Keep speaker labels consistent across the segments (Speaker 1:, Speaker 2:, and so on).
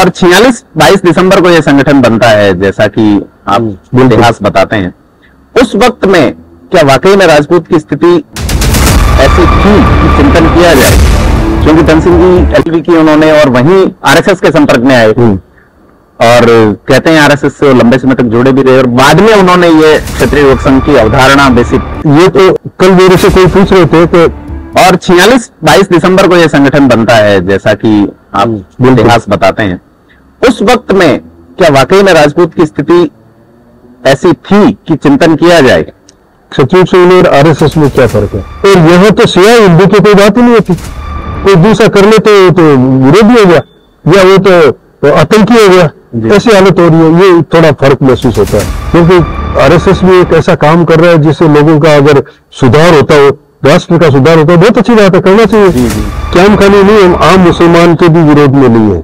Speaker 1: और 22 दिसंबर को यह संगठन बनता है, जैसा कि आप इतिहास बताते हैं। उस वक्त में क्या वाकई में राजपूत की स्थिति ऐसी थी कि चिंतन किया जाए? क्योंकि धन सिंह जी एलवी की उन्होंने, और वहीं आरएसएस के संपर्क में आए और कहते हैं आरएसएस से लंबे समय तक जुड़े भी रहे, और बाद में उन्होंने ये क्षत्रिय युवक संघ की अवधारणा बेसिक, ये तो कल मेरे से कोई पूछ रहे थे कि, और 22 दिसंबर को यह संगठन बनता है, जैसा कि आप इतिहास बताते हैं। उस वक्त में क्या वाकई में राजपूत की स्थिति ऐसी थी कि चिंतन किया जाए?
Speaker 2: क्षत्रिय संघ और आरएसएस में क्या फर्क है? और यहाँ तो सिया हिंदू की कोई बात ही नहीं होती। कोई दूसरा कर ले तो विरोधी हो गया, या वो तो आतंकी हो गया, ऐसी हालत हो रही है। ये थोड़ा फर्क महसूस होता है, क्योंकि आरएसएस भी एक ऐसा काम कर रहा है जिससे लोगों का अगर सुधार होता हो, राष्ट्र का सुधार होता है, बहुत अच्छी बात है, करना चाहिए। क्या हम खाली नहीं, हम आम मुसलमान के भी विरोध में नहीं है।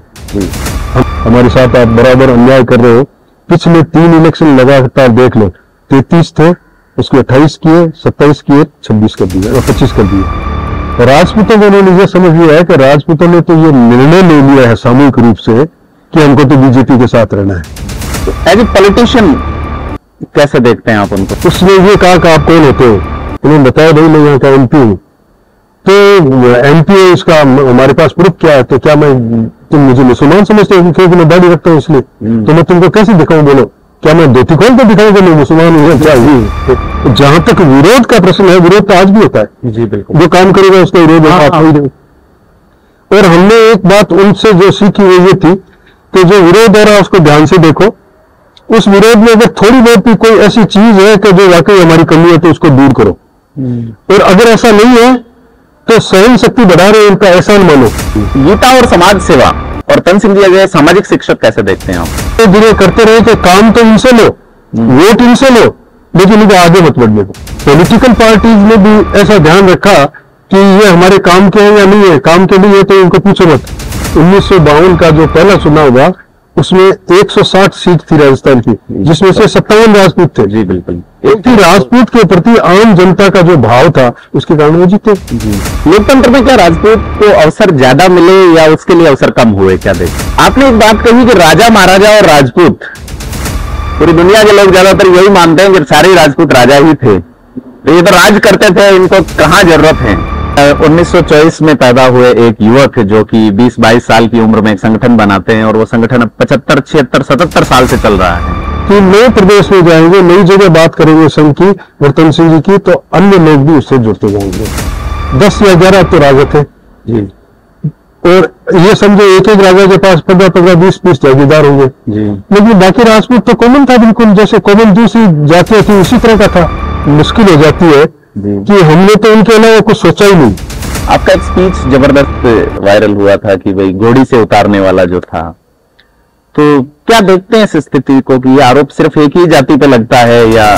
Speaker 2: हमारे साथ आप बराबर अन्याय कर रहे हो। पिछले 3 इलेक्शन लगातार देख लो, 33 थे, उसके 28 किए, 27 किए, 26 कर दिए और 25 कर दिए। राजपूतों को उन्होंने यह समझ लिया है कि राजपूतों ने तो ये निर्णय ले लिया है सामूहिक रूप से कि हमको तो बीजेपी के साथ रहना है।
Speaker 1: एज ए पॉलिटिशियन कैसे देखते हैं आप उनको?
Speaker 2: उसने ये कहा कि आप कौन होते हो? उन्होंने बताया नहीं, मैं यहाँ का एमपी हूँ। तो एमपी है, उसका हमारे पास प्रूफ क्या है? तो क्या तुम मुझे मुसलमान समझते हो क्योंकि मैं दाढ़ी रखता हूँ इसलिए? तो मैं तुमको कैसे दिखाऊं? बोलो, क्या मैं धोती खोल कर दिखाऊं कि मैं मुसलमान हूँ? क्या ये जहां तक विरोध का प्रश्न है, विरोध तो आज भी होता है।
Speaker 1: जी बिल्कुल,
Speaker 2: जो काम करेगा उसका विरोध होगा। और हमने एक बात उनसे जो सीखी वो ये थी कि जो विरोध हो रहा है उसको ध्यान से देखो। उस विरोध में अगर थोड़ी बहुत भी कोई ऐसी चीज है कि जो वाकई हमारी कमी है तो उसको दूर करो, और अगर ऐसा नहीं है तो सहन शक्ति बढ़ा रहे, उनका एहसान मानो।
Speaker 1: गीता और समाज सेवा और तन सिंह जी अजय सामाजिक शिक्षक कैसे देखते हैं आप?
Speaker 2: तो जिन्हें करते रहे कि काम तो इनसे लो, वोट इनसे लो, लेकिन इनको आगे मत बढ़ने दो। पॉलिटिकल पार्टीज ने भी ऐसा ध्यान रखा कि ये हमारे काम के हैं या नहीं है, काम के लिए है तो इनको पूछो मत। 1952 का जो पहला चुनाव हुआ उसमें 160 सीट थी राजस्थान की, जिसमें से 57 राजपूत थे।
Speaker 1: जी बिल्कुल,
Speaker 2: एक थी राजपूत के प्रति आम जनता का जो भाव था, उसके कारण वो जीते।
Speaker 1: लोकतंत्र में क्या राजपूत को अवसर ज्यादा मिले या उसके लिए अवसर कम हुए? क्या देखें? आपने एक बात कही कि राजा महाराजा और राजपूत, पूरी दुनिया के लोग ज्यादातर यही मानते हैं कि सारे राजपूत राजा ही थे, ये तो राज करते थे, इनको कहाँ जरूरत है। 1924 में पैदा हुए एक युवक जो कि 20-22 साल की उम्र में एक संगठन बनाते हैं, और वो संगठन अब 75, 76, 77 साल से चल रहा है।
Speaker 2: कि नए प्रदेश में जाएंगे, नई जगह बात करेंगे संघ की और तन सिंह जी की, तो अन्य लोग भी उससे जुड़ते जाएंगे। 10 या 11 तो राजा थे
Speaker 1: जी,
Speaker 2: और ये समझो एक एक राजा के पास 15-15, 20-20 जागीरदार होंगे
Speaker 1: जी।
Speaker 2: लेकिन बाकी राजपूत तो कॉमन था, बिल्कुल जैसे कॉमन दूसरी जातियां थी उसी तरह का था। मुश्किल हो जाती है कि हमने तो उनके अलावा कुछ सोचा ही नहीं।
Speaker 1: आपका एक स्पीच जबरदस्त वायरल हुआ था कि भाई घोड़ी से उतारने वाला जो था, तो क्या देखते हैं इस स्थिति को कि ये आरोप सिर्फ एक ही जाति पे लगता है या?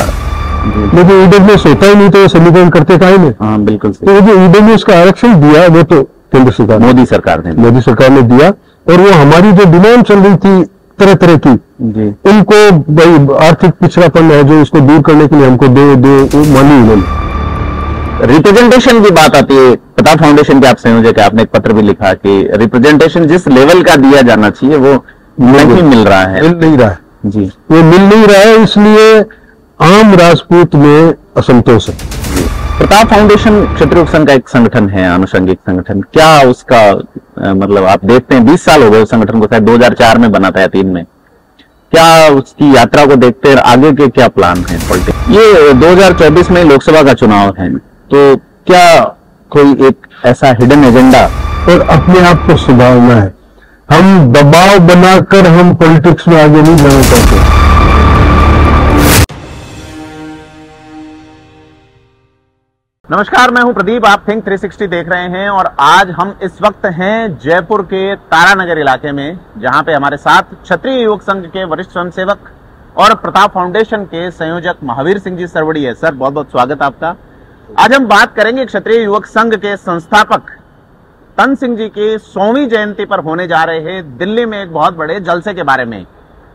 Speaker 2: लेकिन ईडब्ल्यू होता ही नहीं तो समीकरण करते काहे में?
Speaker 1: हाँ बिल्कुल सही।
Speaker 2: तो जो ईडब्ल्यू का आरक्षण दिया वो तो केंद्र सरकार,
Speaker 1: मोदी सरकार ने दिया,
Speaker 2: और वो हमारी जो डिमांड चल रही थी तरह तरह की
Speaker 1: जी,
Speaker 2: उनको भाई आर्थिक पिछड़ापन है जो इसको दूर करने के लिए हमको दो मानी उन्होंने।
Speaker 1: रिप्रेजेंटेशन की बात आती है, प्रताप फाउंडेशन के आप संयोजक है, आपने एक पत्र भी लिखा कि रिप्रेजेंटेशन जिस लेवल का दिया जाना चाहिए वो नहीं मिल रहा है।
Speaker 2: मिल नहीं रहा है
Speaker 1: जी,
Speaker 2: वो मिल नहीं रहा है, इसलिए आम राजपूत में असंतोष है।
Speaker 1: प्रताप फाउंडेशन क्षत्रिय संघ का एक संगठन है, आनुषंगिक संगठन। क्या उसका मतलब आप देखते हैं 20 साल हो गए उस संगठन को, शायद 2004 में बना था या 3 में। क्या उसकी यात्रा को देखते हैं आगे के क्या प्लान है पॉलिटिक्स? ये 2024 में लोकसभा का चुनाव है, तो क्या कोई एक ऐसा हिडन एजेंडा?
Speaker 2: और अपने आप को सुधारना है। हम दबाव बनाकर हम पॉलिटिक्स में आगे नहीं जाना चाहते।
Speaker 1: नमस्कार, मैं हूं प्रदीप, आप थिंक 360 देख रहे हैं, और आज हम इस वक्त हैं जयपुर के तारानगर इलाके में, जहां पे हमारे साथ क्षत्रिय युवक संघ के वरिष्ठ स्वयंसेवक और प्रताप फाउंडेशन के संयोजक महावीर सिंह जी सरवड़ी है। सर बहुत बहुत स्वागत आपका। आज हम बात करेंगे क्षत्रिय युवक संघ के संस्थापक तन सिंह जी की 100वीं जयंती पर होने जा रहे दिल्ली में एक बहुत बड़े जलसे के बारे में।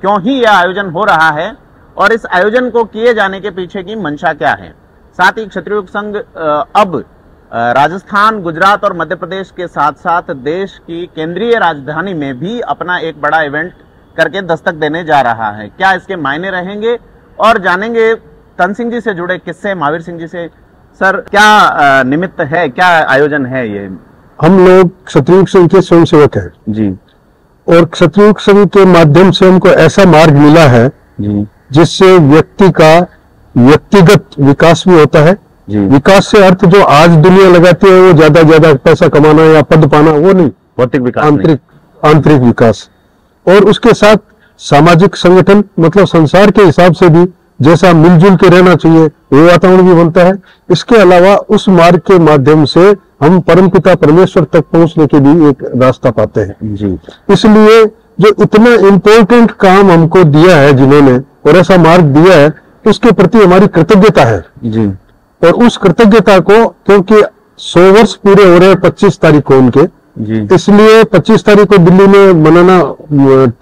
Speaker 1: क्यों ही यह आयोजन हो रहा है और इस आयोजन को किए जाने के पीछे की मंशा क्या है। साथ ही क्षत्रिय युवक संघ अब राजस्थान, गुजरात और मध्य प्रदेश के साथ साथ देश की केंद्रीय राजधानी में भी अपना एक बड़ा इवेंट करके दस्तक देने जा रहा है। क्या इसके मायने रहेंगे, और जानेंगे तन सिंह जी से जुड़े किस्से, महावीर सिंह जी से। सर, क्या निमित्त है, क्या आयोजन है ये?
Speaker 2: हम लोग क्षत्रिय संघ के स्वयंसेवक हैं
Speaker 1: जी,
Speaker 2: और क्षत्रिय संघ के माध्यम से हमको ऐसा मार्ग मिला है
Speaker 1: जी,
Speaker 2: जिससे व्यक्ति का व्यक्तिगत विकास भी होता है।
Speaker 1: जी।
Speaker 2: विकास से अर्थ जो आज दुनिया लगाती है वो ज्यादा पैसा कमाना या पद पाना, वो नहीं,
Speaker 1: भौतिक विकास,
Speaker 2: आंतरिक विकास। और उसके साथ सामाजिक संगठन, मतलब संसार के हिसाब से भी जैसा मिलजुल के रहना चाहिए वो वातावरण भी बनता है। इसके अलावा उस मार्ग के माध्यम से हम परमपिता परमेश्वर तक पहुंचने के भी एक रास्ता पाते हैं
Speaker 1: जी।
Speaker 2: इसलिए जो इतना इम्पोर्टेंट काम हमको दिया है जिन्होंने, और ऐसा मार्ग दिया है, उसके प्रति हमारी कृतज्ञता है
Speaker 1: जी।
Speaker 2: और उस कृतज्ञता को, क्योंकि 100 वर्ष पूरे हो रहे हैं 25 तारीख को उनके
Speaker 1: जी,
Speaker 2: इसलिए 25 तारीख को दिल्ली में मनाना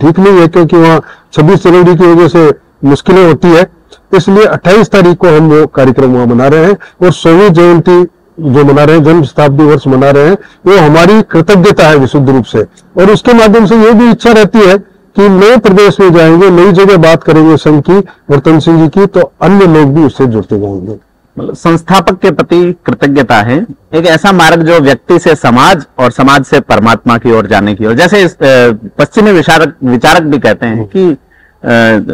Speaker 2: ठीक नहीं है, क्योंकि वहाँ 26 जनवरी की वजह से मुश्किलें होती है। इसलिए 28 तारीख को हम वो कार्यक्रम वहां मना रहे हैं, और 100वीं जयंती जो मना रहे हैं, जन्म शताब्दी वर्ष मना रहे हैं, वो हमारी कृतज्ञता है विशुद्ध रूप से। और उसके माध्यम से ये भी इच्छा रहती है कि नए प्रदेश में जाएंगे, नई जगह बात करेंगे संघ की और तन सिंह जी की, तो अन्य लोग भी उससे जुड़ते जाएंगे।
Speaker 1: मतलब संस्थापक के प्रति कृतज्ञता है, एक ऐसा मार्ग जो व्यक्ति से समाज और समाज से परमात्मा की ओर जाने की ओर, जैसे पश्चिमी विचारक भी कहते हैं कि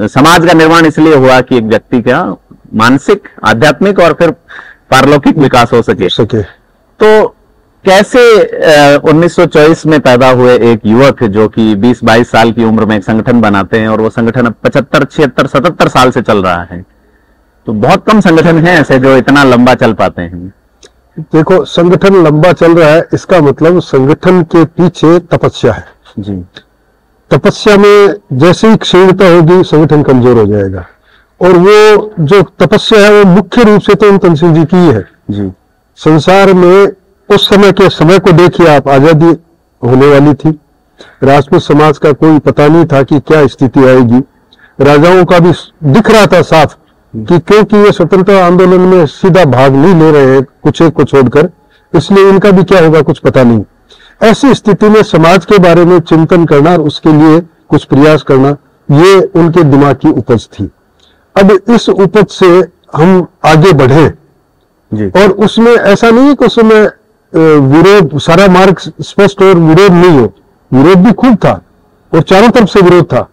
Speaker 1: समाज का निर्माण इसलिए हुआ कि एक व्यक्ति का मानसिक, आध्यात्मिक और फिर पारलौकिक विकास हो सके। तो कैसे 1924 में पैदा हुए एक युवक जो कि 20-22 साल की उम्र में एक संगठन बनाते हैं, और वो संगठन अब 75, 76, 77 साल से चल रहा है। तो बहुत कम संगठन हैं ऐसे जो इतना लंबा चल पाते हैं।
Speaker 2: देखो, संगठन लंबा चल रहा है, इसका मतलब संगठन के पीछे तपस्या है
Speaker 1: जी।
Speaker 2: तपस्या में जैसे ही क्षीणता होगी संगठन कमजोर हो जाएगा, और वो जो तपस्या है वो मुख्य रूप से तो तन सिंह जी की है
Speaker 1: जी।
Speaker 2: संसार में उस समय के समय को देखिए आप, आजादी होने वाली थी, राजपूत समाज का कोई पता नहीं था कि क्या स्थिति आएगी। राजाओं का भी दिख रहा था साफ कि क्योंकि ये स्वतंत्रता आंदोलन में सीधा भाग नहीं ले रहे हैं कुछ एक को छोड़कर, इसलिए इनका भी क्या होगा कुछ पता नहीं। ऐसी स्थिति में समाज के बारे में चिंतन करना और उसके लिए कुछ प्रयास करना, ये उनके दिमाग की उपज थी। अब इस उपज से हम आगे बढ़े
Speaker 1: जी।
Speaker 2: और उसमें ऐसा नहीं है कि उसमें विरोध, सारा मार्ग स्पष्ट और विरोध नहीं हो, विरोध भी खूब था और चारों तरफ से विरोध था,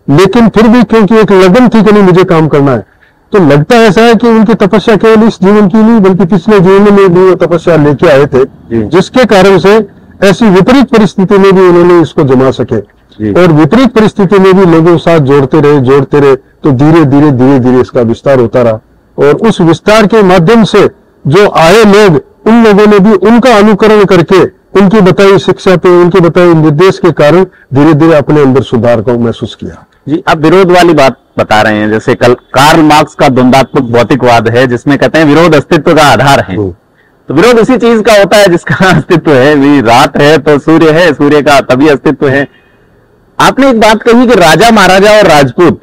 Speaker 2: लेकिन फिर भी क्योंकि एक लगन थी कि नहीं मुझे काम करना है, तो लगता ऐसा है कि उनकी तपस्या केवल इस जीवन की नहीं बल्कि पिछले जीवन में भी वो तपस्या लेके आए थे, जिसके कारण से ऐसी विपरीत परिस्थिति में भी उन्होंने इसको जमा सके। और विपरीत परिस्थिति में भी लोगों के साथ जोड़ते रहे, तो धीरे धीरे इसका विस्तार होता रहा, और उस विस्तार के माध्यम से जो आए लोग, उन लोगों ने भी उनका अनुकरण करके उनकी बताई शिक्षा पे, उनके बताए निर्देश के कारण धीरे धीरे अपने अंदर सुधार को महसूस किया।
Speaker 1: जी, आप विरोध वाली बात बता रहे हैं, जैसे कल कार्ल मार्क्स का द्वंद्वात्मक भौतिकवाद है जिसमें कहते हैं विरोध अस्तित्व का आधार है। तो विरोध इसी चीज का होता है जिसका अस्तित्व है, भी रात है तो सूर्य है, सूर्य का तभी अस्तित्व है। आपने एक बात कही कि राजा, महाराजा और राजपूत,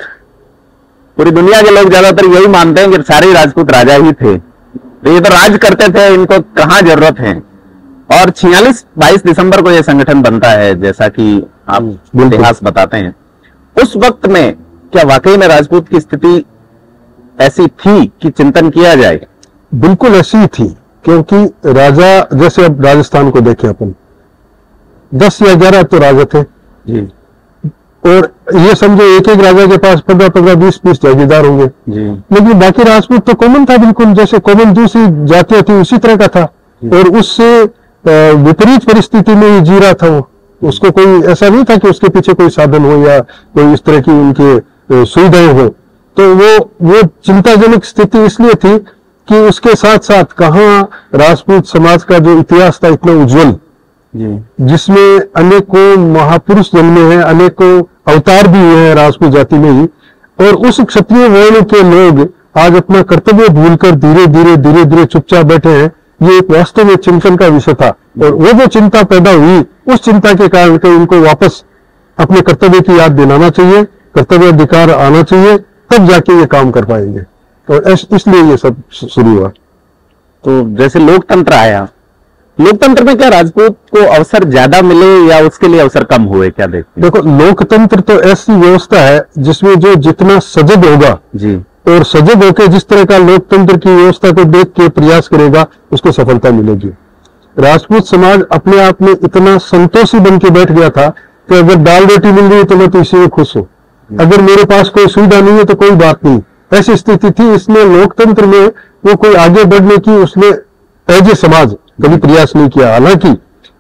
Speaker 1: पूरी दुनिया के लोग ज्यादातर यही मानते हैं कि सारे राजपूत राजा ही थे, तो ये तो राज करते थे, इनको कहाँ जरूरत है। और 22 दिसंबर को यह संगठन बनता है, जैसा कि आप इतिहास बताते हैं। उस वक्त में क्या वाकई में राजपूत की स्थिति ऐसी थी कि चिंतन किया जाए?
Speaker 2: बिल्कुल ऐसी ही थी, क्योंकि राजा, जैसे अब राजस्थान को देखें अपन, 10 या 11 तो राजा थे
Speaker 1: जी।
Speaker 2: और ये समझो एक एक राजा के पास 15-15, 20-20 जागीरदार होंगे जी। लेकिन बाकी राजपूत तो कॉमन था, बिल्कुल जैसे कॉमन दूसरी जातियां थी उसी तरह का था, और उससे विपरीत परिस्थिति में ही जी रहा था वो। उसको कोई ऐसा नहीं था कि उसके पीछे कोई साधन हो या कोई इस तरह की उनके सुविधाएं हो। तो वो चिंताजनक स्थिति इसलिए थी कि उसके साथ साथ कहाँ राजपूत समाज का जो इतिहास था इतना उज्जवल, जिसमें अनेकों महापुरुष जन्मे हैं, अनेकों अवतार भी हुए हैं राजपूत जाति में ही, और उस क्षत्रिय वर्ण के लोग आज अपना कर्तव्य भूलकर धीरे धीरे चुपचाप बैठे हैं। ये एक वास्तव में चिंतन का विषय था, और वो जो चिंता पैदा हुई, उस चिंता के कारण के उनको वापस अपने कर्तव्य की याद दिलाना चाहिए, कर्तव्य अधिकार आना चाहिए, तब जाके ये काम कर पाएंगे। तो इसलिए ये सब शुरू हुआ।
Speaker 1: तो जैसे लोकतंत्र आया लोकतंत्र में क्या राजपूत को अवसर ज्यादा मिले या उसके लिए अवसर कम हुए, क्या देखते हैं?
Speaker 2: देखो, लोकतंत्र तो ऐसी व्यवस्था है जिसमें जो जितना सजग होगा
Speaker 1: जी,
Speaker 2: और सजग होकर जिस तरह का लोकतंत्र की व्यवस्था को देख के प्रयास करेगा उसको सफलता मिलेगी। राजपूत समाज अपने आप में इतना संतोषी बन के बैठ गया था कि अगर दाल रोटी मिल रही है तो मैं तो इसी में खुश हूं, अगर मेरे पास कोई सुविधा नहीं है तो कोई बात नहीं, ऐसी स्थिति थी। इसलिए लोकतंत्र में वो कोई आगे बढ़ने की उसने एज ए समाज कभी प्रयास नहीं किया। हालांकि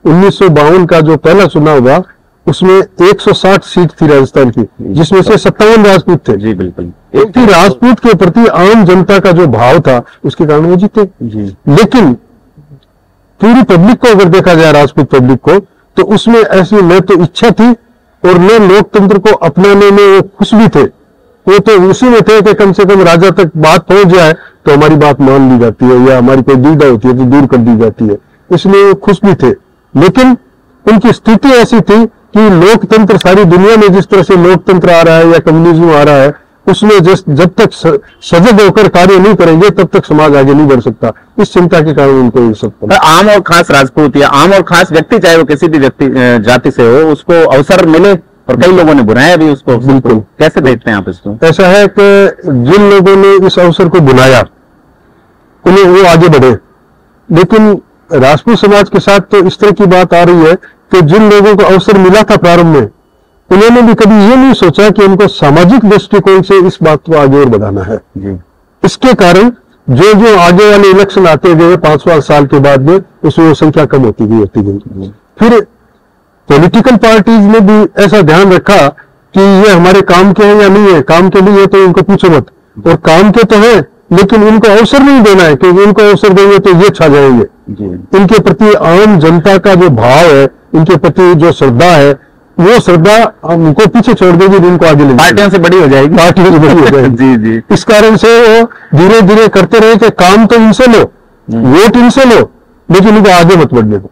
Speaker 2: 1952 का जो पहला चुनाव हुआ उसमें 160 सीट थी राजस्थान की, जिसमें से 57 राजपूत थे।
Speaker 1: जी बिल्कुल।
Speaker 2: एक थी राजपूत के प्रति आम जनता का जो भाव था उसके कारण वो जीते। लेकिन पूरी पब्लिक को अगर देखा जाए, राजपूत पब्लिक को, तो उसमें ऐसी न तो इच्छा थी और न लोकतंत्र को अपनाने में वो खुश भी थे। वो तो उसी में थे कि कम से कम राजा तक बात पहुंच जाए तो हमारी बात मान ली जाती है, या हमारी कोई दुविधा होती है तो दूर कर दी जाती है, इसलिए वो खुश भी थे। लेकिन उनकी स्थिति ऐसी थी कि लोकतंत्र, सारी दुनिया में जिस तरह से लोकतंत्र आ रहा है या कम्युनिज्म आ रहा है, उसमें जब तक सजग होकर कार्य नहीं करेंगे तब तक समाज आगे नहीं बढ़ सकता। इस चिंता के कारण उनको ये सब
Speaker 1: आम और खास राजपूत या आम और खास व्यक्ति, चाहे वो किसी भी व्यक्ति जाति से हो, उसको अवसर मिले, और कई लोगों ने बुलाया भी उसको।
Speaker 2: बिल्कुल।
Speaker 1: कैसे देखते हैं आप इसको?
Speaker 2: ऐसा है कि जिन लोगों ने इस अवसर को बुलाया उन्हें वो आगे बढ़े, लेकिन राजपूत समाज के साथ तो इस तरह की बात आ रही है कि जिन लोगों को अवसर मिला था प्रारंभ में, उन्होंने भी कभी ये नहीं सोचा कि उनको सामाजिक दृष्टिकोण से इस बात को आगे और बढ़ाना है। इसके कारण जो जो आगे वाले इलेक्शन आते गए 5 साल के बाद में, उसमें वो संख्या कम होती गई। फिर पॉलिटिकल पार्टीज ने भी ऐसा ध्यान रखा कि ये हमारे काम के हैं या नहीं है, काम के लिए तो इनको पूछो मत, और काम के तो है लेकिन इनको अवसर नहीं देना है, क्योंकि इनको अवसर देंगे तो ये छा जाएंगे। इनके प्रति आम जनता का जो भाव है, इनके प्रति जो श्रद्धा है, वो श्रद्धा उनको पीछे छोड़ देगी, इनको आगे ले
Speaker 1: पार्टियों से बड़ी हो जाएगी,
Speaker 2: पार्टियों से बड़ी हो जाएगी।
Speaker 1: जी जी।
Speaker 2: इस कारण से वो धीरे धीरे करते रहे कि काम तो इनसे लो, वोट इनसे लो, लेकिन इनको आगे मत बढ़ने दो।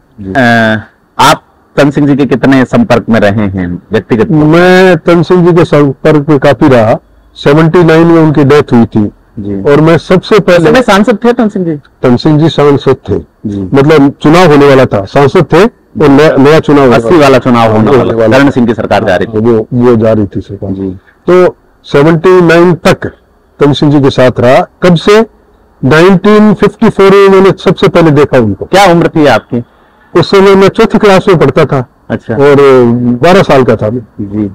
Speaker 1: आप तन सिंह जी के कितने संपर्क में रहे हैं व्यक्तिगत?
Speaker 2: मैं तन सिंह जी के संपर्क में काफी रहा। 79 में उनकी डेथ हुई थी
Speaker 1: जी।
Speaker 2: और मैं सबसे पहले
Speaker 1: सांसद थे तन सिंह जी?
Speaker 2: तन सिंह जी सांसद थे जी। मतलब चुनाव होने वाला था, सांसद थे और नया चुनाव,
Speaker 1: 80 वाला चुनाव होने वाला, करण सिंह की सरकार जा रही थी,
Speaker 2: वो जा रही थी सरकार जी। तो 79 तक तन सिंह जी के साथ रहा। कब से? 1954 में मैंने सबसे पहले देखा उनको।
Speaker 1: क्या उम्र थी आपकी?
Speaker 2: उस समय मैं 4th क्लास में पढ़ता था।
Speaker 1: अच्छा।
Speaker 2: और 12 साल का था मैं जी।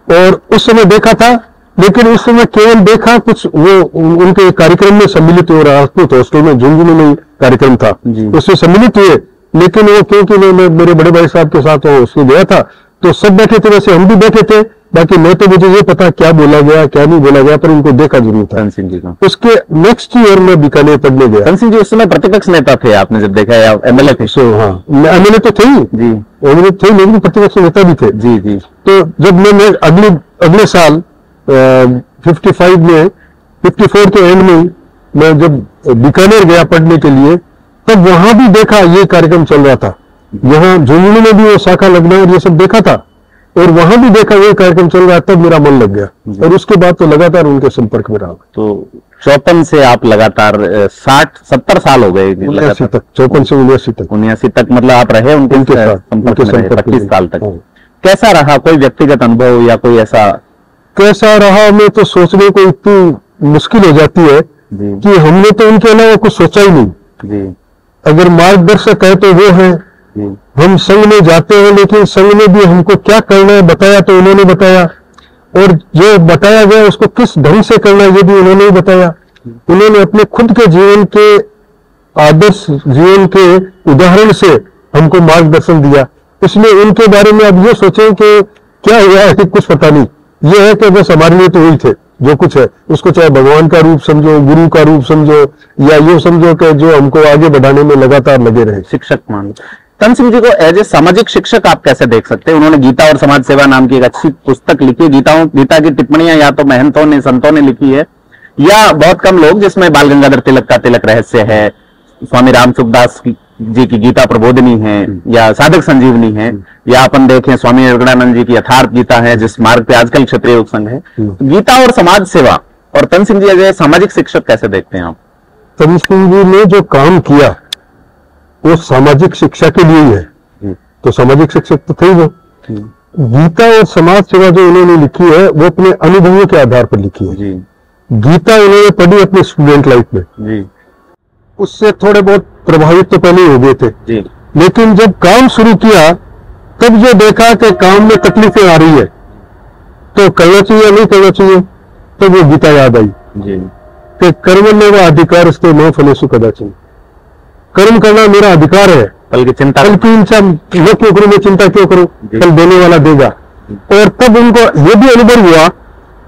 Speaker 2: और उस समय देखा था, लेकिन उस समय केवल देखा, कुछ वो उनके कार्यक्रम में सम्मिलित हो रहा था, तो हॉस्टल में झुंझुनू में कार्यक्रम था, उसमें सम्मिलित हुए। लेकिन वो क्योंकि मैं मेरे बड़े भाई साहब के साथ उसमें गया था, तो सब बैठे थे, वैसे हम भी बैठे थे। बाकी मैं तो मुझे ये पता क्या बोला गया क्या नहीं बोला गया, पर इनको देखा जरूर था।
Speaker 1: तन सिंह जी का
Speaker 2: उसके नेक्स्ट ईयर में बीकानेर पढ़ने गया।
Speaker 1: तन सिंह जी उस समय प्रतिपक्ष नेता थे, आपने जब देखा, या एमएलए थे?
Speaker 2: हाँ, एमएलए तो थे जी, एमएलए थे, लेकिन प्रतिपक्ष नेता भी थे जी जी। तो जब मैंने अगले साल 55 में, 54 के एंड में मैं जब बीकानेर गया पढ़ने के लिए, तब वहां भी देखा ये कार्यक्रम चल रहा था। यहाँ झुंझुनू में भी वो शाखा लगना और ये सब देखा था, और वहां भी देखा ये कार्यक्रम चल रहा है, तब मेरा मन लग गया। और उसके बाद तो लगातार उनके संपर्क में रहा।
Speaker 1: तो 54 से आप लगातार 60-70 साल हो गए?
Speaker 2: 79 तक, 54 से 79 तक।
Speaker 1: 79 तक मतलब आप रहे उनके संपर्क में 25 साल तक। कैसा रहा? कोई व्यक्तिगत अनुभव या कोई ऐसा?
Speaker 2: कैसा रहा, मैं तो सोचने को इतनी मुश्किल हो जाती है कि हमने तो उनके अलावा कुछ सोचा ही नहीं। अगर मार्गदर्शक है तो वो है। हम संघ में जाते हैं, लेकिन संघ में भी हमको क्या करना है बताया तो उन्होंने बताया, और जो बताया गया उसको किस ढंग से करना है ये भी उन्होंने ही बताया। उन्होंने अपने खुद के जीवन के आदर्श, जीवन के उदाहरण से हमको मार्गदर्शन दिया। इसलिए उनके बारे में अब ये सोचें कि क्या हुआ है कुछ पता नहीं, ये है कि बस हमारे लिए तो वही थे जो कुछ है, उसको चाहे भगवान का रूप समझो, गुरु का रूप समझो, या ये समझो कि जो हमको आगे बढ़ाने में लगातार लगे रहे।
Speaker 1: शिक्षक मान तन सिंह जी को एज ए सामाजिक शिक्षक आप कैसे देख सकते हैं? उन्होंने गीता और समाज सेवा नाम की एक अच्छी पुस्तक लिखी। गीता की टिप्पणियां या तो महंतों ने, संतों ने लिखी है, या बहुत कम लोग, जिसमें बाल गंगाधर तिलक का तिलक रहस्य है, स्वामी राम सुखदास जी की गीता प्रबोधिनी है, या साधक संजीवनी है, या अपन देखें स्वामी विवेकानंद जी की यथार्थ गीता है, जिस मार्ग पे आजकल क्षत्रिय योग संघ है। गीता और समाज सेवा और तन सिंह जी एज ए सामाजिक शिक्षक कैसे देखते हैं आप?
Speaker 2: तन सिंह जी ने जो काम किया वो सामाजिक शिक्षा के लिए ही है, तो सामाजिक शिक्षक तो थे वो। गीता और समाज सेवा जो उन्होंने लिखी है वो अपने अनुभवों के आधार पर लिखी है। गीता उन्होंने पढ़ी अपने स्टूडेंट लाइफ में, उससे थोड़े बहुत प्रभावित तो पहले ही हो गए थे, लेकिन जब काम शुरू किया तब जो देखा कि काम में तकलीफें आ रही है तो करना चाहिए नहीं करना चाहिए, तब वो गीता याद आई कि कर्मण्येव अधिकारस्ते मा फलेषु कदाचन, कर्म करना मेरा अधिकार है,
Speaker 1: बल्कि चिंता
Speaker 2: मैं क्यों करूं, मैं चिंता क्यों करूं, कल देने वाला देगा। और तब उनको ये भी अनुभव हुआ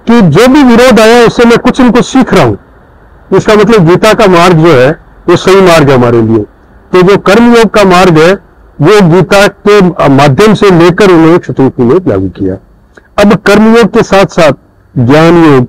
Speaker 2: कि जो भी विरोध आया उससे मैं कुछ न कुछ सीख रहा हूं। इसका मतलब गीता का मार्ग जो है वो सही मार्ग है हमारे लिए। तो जो कर्मयोग का मार्ग है वो गीता के माध्यम से लेकर उन्होंने क्षत्रिय में लागू किया। अब कर्मयोग के साथ साथ ज्ञान योग,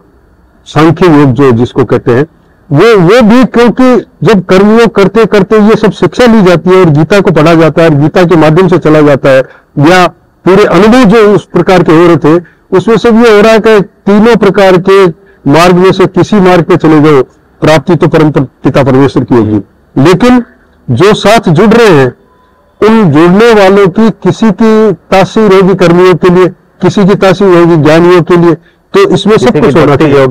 Speaker 2: सांख्य योग जो जिसको कहते हैं वो भी, क्योंकि जब कर्मयोग करते करते ये सब शिक्षा ली जाती है और गीता को पढ़ा जाता है और गीता के माध्यम से चला जाता है, या पूरे अनुभव जो उस प्रकार के हो रहे थे उसमें सब ये हो रहा है कि तीनों प्रकार के मार्ग में से किसी मार्ग पे चले गए, प्राप्ति तो परम पिता परमेश्वर की होगी। लेकिन जो साथ जुड़ रहे हैं उन जुड़ने वालों की किसी की तासीर होगी कर्मयोग के लिए, किसी की तासीर होगी ज्ञान योग के लिए, तो इसमें सब कुछ होना चाहिए।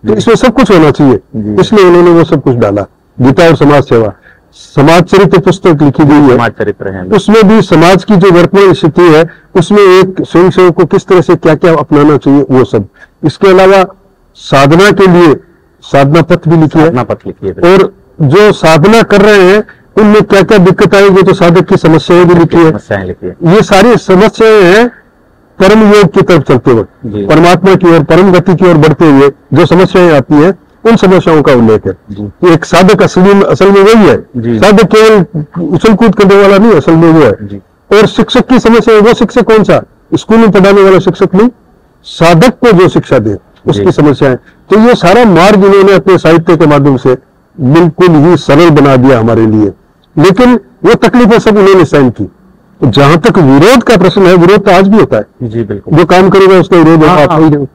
Speaker 2: तो इसमें सब कुछ होना चाहिए, इसलिए उन्होंने वो सब कुछ डाला। गीता और समाज सेवा, समाज चरित्र पुस्तक लिखी गई है,
Speaker 1: समाज चरित्र है,
Speaker 2: उसमें भी समाज की जो वर्तमान स्थिति है उसमें एक स्वयंसेवक को किस तरह से क्या क्या अपनाना चाहिए वो सब। इसके अलावा साधना के लिए साधना पथ भी लिखी है, और जो साधना कर रहे हैं उनमें क्या क्या दिक्कत आएगी तो साधक की समस्याएं भी लिखी है। ये सारी समस्याएं हैं परम योग की तरफ चलते वक्त, परमात्मा की ओर, परम गति की ओर बढ़ते हुए जो समस्याएं आती हैं उन समस्याओं का उल्लेख है। एक साधक असल में वही है, साधक केवल उछल कूद करने वाला नहीं, असल में वो है। और शिक्षक की समस्या है, वो शिक्षक कौन सा, स्कूल में पढ़ाने वाला शिक्षक नहीं, साधक को जो शिक्षा दे उसकी समस्या है। तो ये सारा मार्ग इन्होंने अपने साहित्य के माध्यम से बिल्कुल ही सरल बना दिया हमारे लिए। लेकिन वो तकलीफें सब उन्होंने सहन की। जहां तक विरोध का प्रश्न है, विरोध तो आज भी होता है,
Speaker 1: जी बिल्कुल,
Speaker 2: जो काम करेगा उसका विरोध होता है।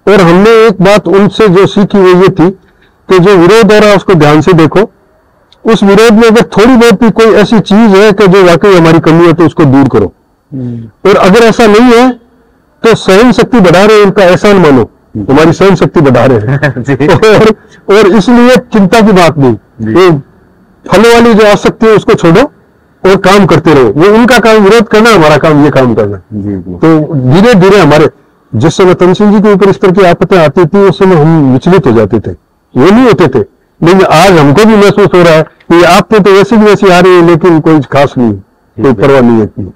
Speaker 2: और हमने एक बात उनसे जो सीखी वो ये थी कि जो विरोध हो रहा है उसको ध्यान से देखो, उस विरोध में अगर थोड़ी बहुत भी कोई ऐसी चीज है कि जो वाकई हमारी कमी है तो उसको दूर करो, और अगर ऐसा नहीं है तो सहन शक्ति बढ़ा रहे हैं, उनका एहसान मानो, हमारी सहन शक्ति बढ़ा रहे हैं। और इसलिए चिंता की बात नहीं, तो फल वाली जो आसक्ति है उसको छोड़ो और काम करते रहो। वो उनका काम विरोध करना, हमारा काम ये काम करना। तो धीरे धीरे हमारे जिस समय तन सिंह जी के ऊपर इस तरह की आपत्तें आती थी उस समय हम विचलित हो जाते थे, वो नहीं होते थे। लेकिन आज हमको भी महसूस हो रहा है कि आपको तो वैसी भी वैसी आ रही है लेकिन कोई खास नहीं, कोई परवाह नहीं है।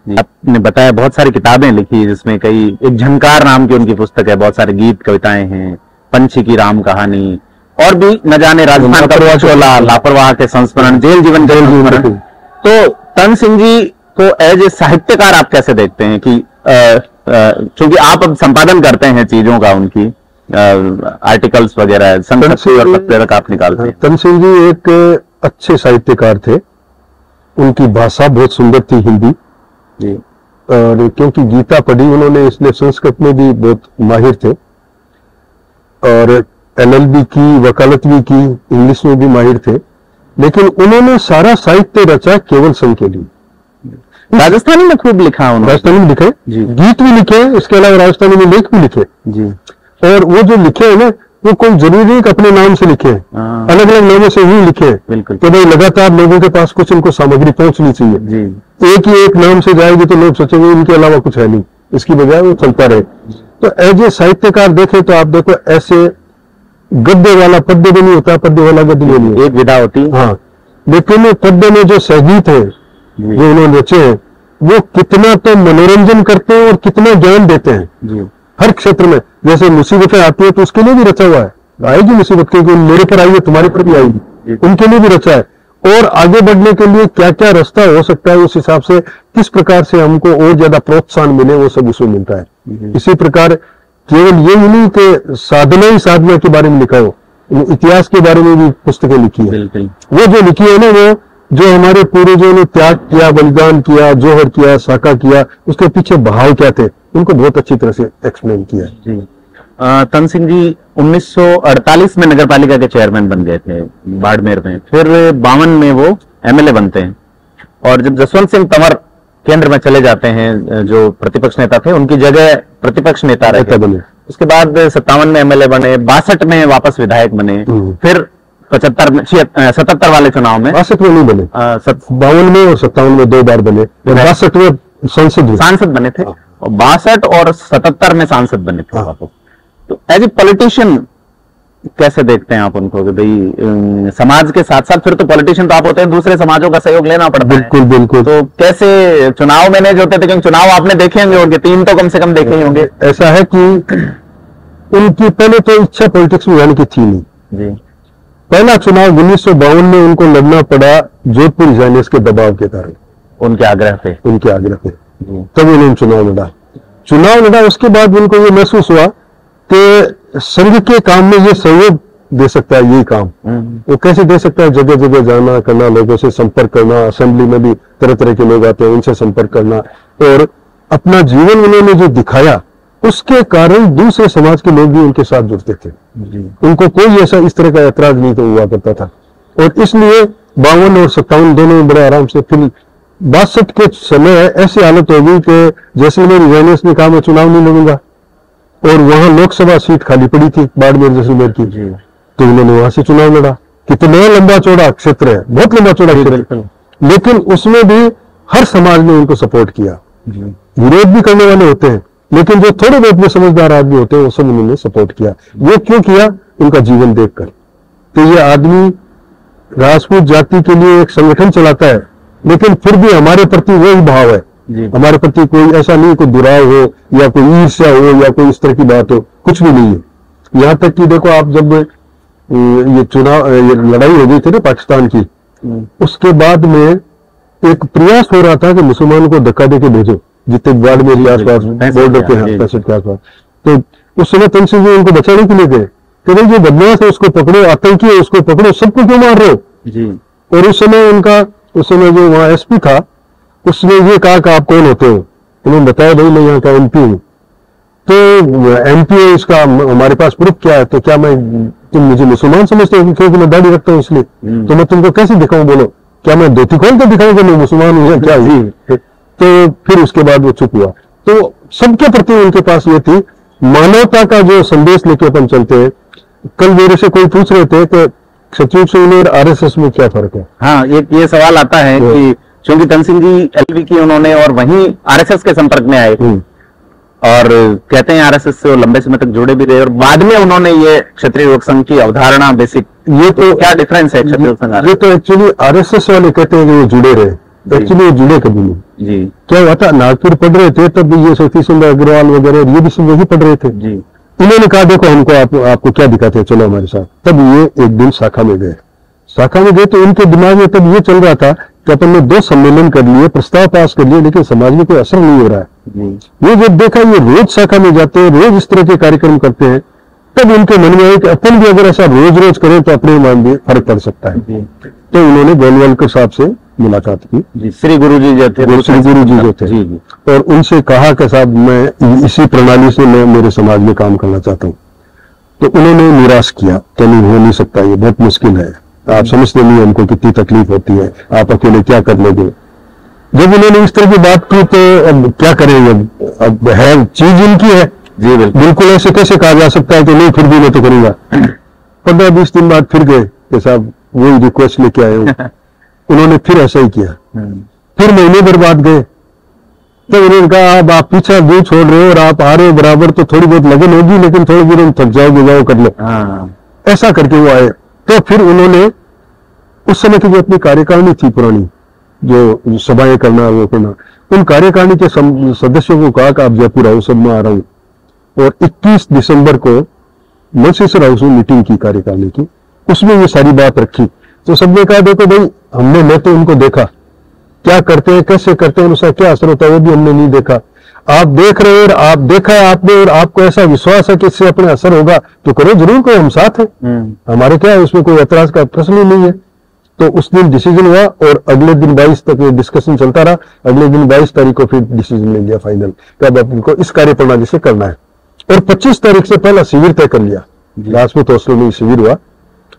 Speaker 1: आपने बताया बहुत सारी किताबें लिखी जिसमें कई, एक झंकार नाम की उनकी पुस्तक है, बहुत सारे गीत कविताएं हैं, पंछी की राम कहानी, और भी न जाने राजस्थान का चोला, लापरवाह के संस्मरण, जेल जीवन के संस्मरण। तो तन सिंह जी को एज ए साहित्यकार आप कैसे देखते हैं कि क्योंकि आप अब संपादन करते हैं चीजों का, उनकी आर्टिकल्स वगैरह, संघर्ष और प्रेरक आप निकालते हैं।
Speaker 2: तन सिंह जी एक अच्छे साहित्यकार थे, उनकी भाषा बहुत सुंदर थी हिंदी जी, और क्योंकि गीता पढ़ी उन्होंने इसलिए संस्कृत में भी बहुत माहिर थे, और LLB की, वकालत भी की, इंग्लिश में भी माहिर थे। लेकिन उन्होंने सारा साहित्य रचा केवल संघ के लिए।
Speaker 1: राजस्थानी में खूब लिखा उन्होंने,
Speaker 2: राजस्थानी में लिखे, गीत भी लिखे, इसके अलावा राजस्थानी में लेख भी लिखे जी। और वो जो लिखे हैं ना वो कोई जरूरी नहीं कि अपने नाम से लिखे, अलग अलग लोगों से ही लिखे, तो भाई लगातार लोगों के पास कुछ इनको सामग्री पहुंचनी चाहिए जी। एक ही एक नाम से जाएगी तो लोग सोचेंगे इनके अलावा कुछ है नहीं, इसकी बजाय वो चलता रहे। तो एज ए साहित्यकार देखे तो आप देखो, ऐसे गद्य वाला पद्य भी नहीं होता, पद्य वाला गद्य नहीं है,
Speaker 1: एक विधा होती है।
Speaker 2: हाँ, लेकिन पद्य में जो सहगीत है जो उन्होंने रचे हैं वो कितना तो मनोरंजन करते हैं और कितना ज्ञान देते हैं जी। हर क्षेत्र में जैसे मुसीबतें आती है तो उसके लिए भी रचा हुआ है, आएगी मुसीबत, क्योंकि मेरे पर आई है तुम्हारे पर भी आएगी, उनके लिए भी रचा है। और आगे बढ़ने के लिए क्या क्या रास्ता हो सकता है, उस हिसाब से किस प्रकार से हमको और ज्यादा प्रोत्साहन मिले, वो सब उसमें मिलता है। इसी प्रकार केवल ये नहीं कि साधना ही साधना के बारे में लिखा हो, इतिहास के बारे में भी पुस्तकें लिखी है। वो जो लिखी है ना, वो जो हमारे पूर्वजों ने त्याग किया, बलिदान किया, जोहर किया, साका किया, उसके पीछे भाव क्या थे, उनको बहुत अच्छी तरह से एक्सप्लेन किया जी।
Speaker 1: तन सिंह जी 1948 में नगर पालिका के चेयरमैन बन गए थे बाड़मेर में, फिर 52 में वो एमएलए बनते हैं, और जब जसवंत सिंह तंवर केंद्र में चले जाते हैं, जो प्रतिपक्ष नेता थे, उनकी जगह प्रतिपक्ष नेता रहे बने। उसके बाद 57 में एमएलए बने, 62 में वापस विधायक बने, फिर 77 वाले चुनाव में, 62 में नहीं बने, 52 में और 57 में 2 बार बने, 62 में सांसद बने थे, और 62 और 77 में सांसद बने थे वापस। तो एज ए पॉलिटिशियन कैसे देखते हैं आप उनको कि भाई समाज के साथ साथ फिर तो पॉलिटिशियन तो आप होते हैं, दूसरे समाजों का सहयोग लेना पड़ता है। बिल्कुल बिल्कुल। तो कैसे चुनाव मैनेज होते थे, क्योंकि चुनाव आपने देखे होंगे, 3 तो कम से कम देखे ही होंगे।
Speaker 2: ऐसा है कि उनकी पहले तो इच्छा पॉलिटिक्स में जाने की थी नहीं जी। पहला चुनाव 1952 में उनको लड़ना पड़ा जोधपुर जानेस के दबाव के कारण, उनके आग्रह पे तब उन्होंने चुनाव लड़ा। उसके बाद उनको ये महसूस हुआ कि संघ के काम में ये सहयोग दे सकता है, यही काम वो कैसे दे सकता है, जगह जगह जाना करना, लोगों से संपर्क करना, असेंबली में भी तरह तरह के लोग आते हैं, उनसे संपर्क करना, और अपना जीवन उन्होंने जो दिखाया उसके कारण दूसरे समाज के लोग भी उनके साथ जुड़ते थे। उनको कोई ऐसा इस तरह का ऐतराज नहीं तो हुआ करता था, और इसलिए 52 और 57 दोनों बड़े आराम से। फिर 62 के समय ऐसी हालत हो गई कि जैसलमेर यूएनएस ने कहा मैं चुनाव नहीं लड़ूंगा, और वहां लोकसभा सीट खाली पड़ी थी बाड़मेर जैसलमेर की, तो उन्होंने वहां से चुनाव लड़ा। कितना लंबा चौड़ा क्षेत्र है, बहुत लंबा चौड़ा क्षेत्र, लेकिन उसमें भी हर समाज ने उनको सपोर्ट किया। विरोध भी करने वाले होते हैं, लेकिन जो थोड़े बहुत में समझदार आदमी होते हैं वो सब उन्होंने सपोर्ट किया। वो क्यों किया? उनका जीवन देखकर। तो ये आदमी राजपूत जाति के लिए एक संगठन चलाता है, लेकिन फिर भी हमारे प्रति वही भाव है, हमारे प्रति कोई ऐसा नहीं, कोई दुराव हो या कोई ईर्ष्या हो या कोई इस तरह की बात हो, कुछ भी नहीं है। यहाँ तक कि देखो आप, जब ये लड़ाई हो गई थी ना पाकिस्तान की, उसके बाद में एक प्रयास हो रहा था कि मुसलमानों को धक्का देके भेजो, जितने बाड़मेर के आसपास बॉर्डर के 65 के आसपास। तो उस समय तंग जी उनको बचाने के लिए गए कि भाई जो बदमाश है उसको पकड़ो, आतंकी है उसको पकड़ो, सबको क्यों मार रहे हो। और उस समय जो वहाँ एसपी था उसने ये कहा कि आप कौन होते हो? उन्होंने बताया भाई मैं यहाँ का एमपी हूँ। तो एमपी है, इसका हमारे पास प्रूफ क्या है? तो क्या तुम मुझे मुसलमान समझते हो क्योंकि मैं दाढ़ी रखता हूँ इसलिए? तो मैं तुमको कैसे दिखाऊं? बोलो, क्या मैं धोती खोल के दिखाऊं कि मैं मुसलमान हूँ या क्या ही? तो फिर उसके बाद वो चुप हुआ। तो सबके प्रति उनके पास ये थी मानवता का जो संदेश लेके अपन चलते हैं। कल मेरे से कोई पूछ रहे थे कि सचिव सिंह और आरएसएस में क्या फर्क है? हाँ, एक ये सवाल आता है कि क्योंकि धन सिंह जी एलवी की उन्होंने, और वहीं आरएसएस के संपर्क में आए, और कहते हैं आरएसएस से वो लंबे समय तक जुड़े भी रहे, और बाद में उन्होंने ये क्षत्रिय लोक संघ की अवधारणा बेसिक, ये तो क्या डिफरेंस है क्षत्रिय लोक संघ? ये तो एक्चुअली आरएसएस वाले कहते हैं कि वो जुड़े रहे, एक्चुअली वो जुड़े कभी नहीं जी। क्या हुआ था, नागपुर पढ़ रहे थे तब ये सतीश चंद्र अग्रवाल वगैरह ये भी सब वही पढ़ रहे थे जी। इन्होंने कहा देखो हमको आपको क्या दिखाते हैं, चलो हमारे साथ। तब ये एक दिन शाखा में गए तो उनके दिमाग में तब ये चल रहा था कि अपन ने 2 सम्मेलन कर लिए, प्रस्ताव पास कर लिए, लेकिन समाज में कोई असर नहीं हो रहा है। ये जब देखा ये रोज शाखा में जाते हैं, रोज इस तरह के कार्यक्रम करते हैं, तब उनके मन में आया कि अपन भी अगर ऐसा रोज रोज करें तो अपने ईमान भी फर्क पड़ सकता है। तो उन्होंने गोलवलकर साहब से मुलाकात की, श्री गुरु जी जो थे, और उनसे कहा कि साहब मैं इसी प्रणाली से मैं मेरे समाज में काम करना चाहता हूँ। तो उन्होंने निराश किया कि नहीं, हो नहीं सकता, ये बहुत मुश्किल है, आप समझते नहीं हमको कितनी तकलीफ होती है, आप अकेले क्या कर लोगे। जब उन्होंने इस तरह की बात की तो अब क्या करेंगे, अब है चीज इनकी है जी, बिल्कुल ऐसे कैसे कहा जा सकता है कि नहीं फिर भी मैं तो करूंगा। 15-20 दिन बाद फिर गए कि साहब वही रिक्वेस्ट लेके आए हूँ। उन्होंने फिर ऐसा ही किया, फिर महीने भर बाद गए तो उन्होंने कहा अब आप पीछा दूर छोड़ रहे हो और आप आ रहे हो बराबर, तो थोड़ी बहुत लगन होगी, लेकिन थोड़ी देर थक जाओगे, जाओ कर लो। ऐसा करके वो आए। तो फिर उन्होंने उस समय की जो अपनी कार्यकारिणी थी पुरानी, जो सभाएं करना वो करना, उन कार्यकारिणी के सदस्यों को कहा कि आप जयपुर आओ, सब मैं आ रहा हूं। और 21 दिसंबर को मंसेसर हाउस में मीटिंग की कार्यकारिणी की, उसमें ये सारी बात रखी। तो सबने कहा देखो भाई, मैं तो उनको देखा क्या करते हैं, कैसे करते हैं, उसका क्या असर होता है वो भी हमने नहीं देखा। आप देख रहे हो और आप देखा है आपने, और आपको ऐसा विश्वास है कि इससे अपने असर होगा तो करो जरूर, कोई हम साथ है, हमारे क्या है, उसमें कोई ऐतराज का प्रश्न ही नहीं है। तो उस दिन डिसीजन हुआ और अगले दिन 22 तक ये डिस्कशन चलता रहा। अगले दिन 22 तारीख को फिर डिसीजन ले लिया फाइनल कि अब इनको इस कार्य प्रणाली से करना है। और 25 तारीख से पहला शिविर तय कर लिया, राजपूत हॉस्टल में शिविर हुआ।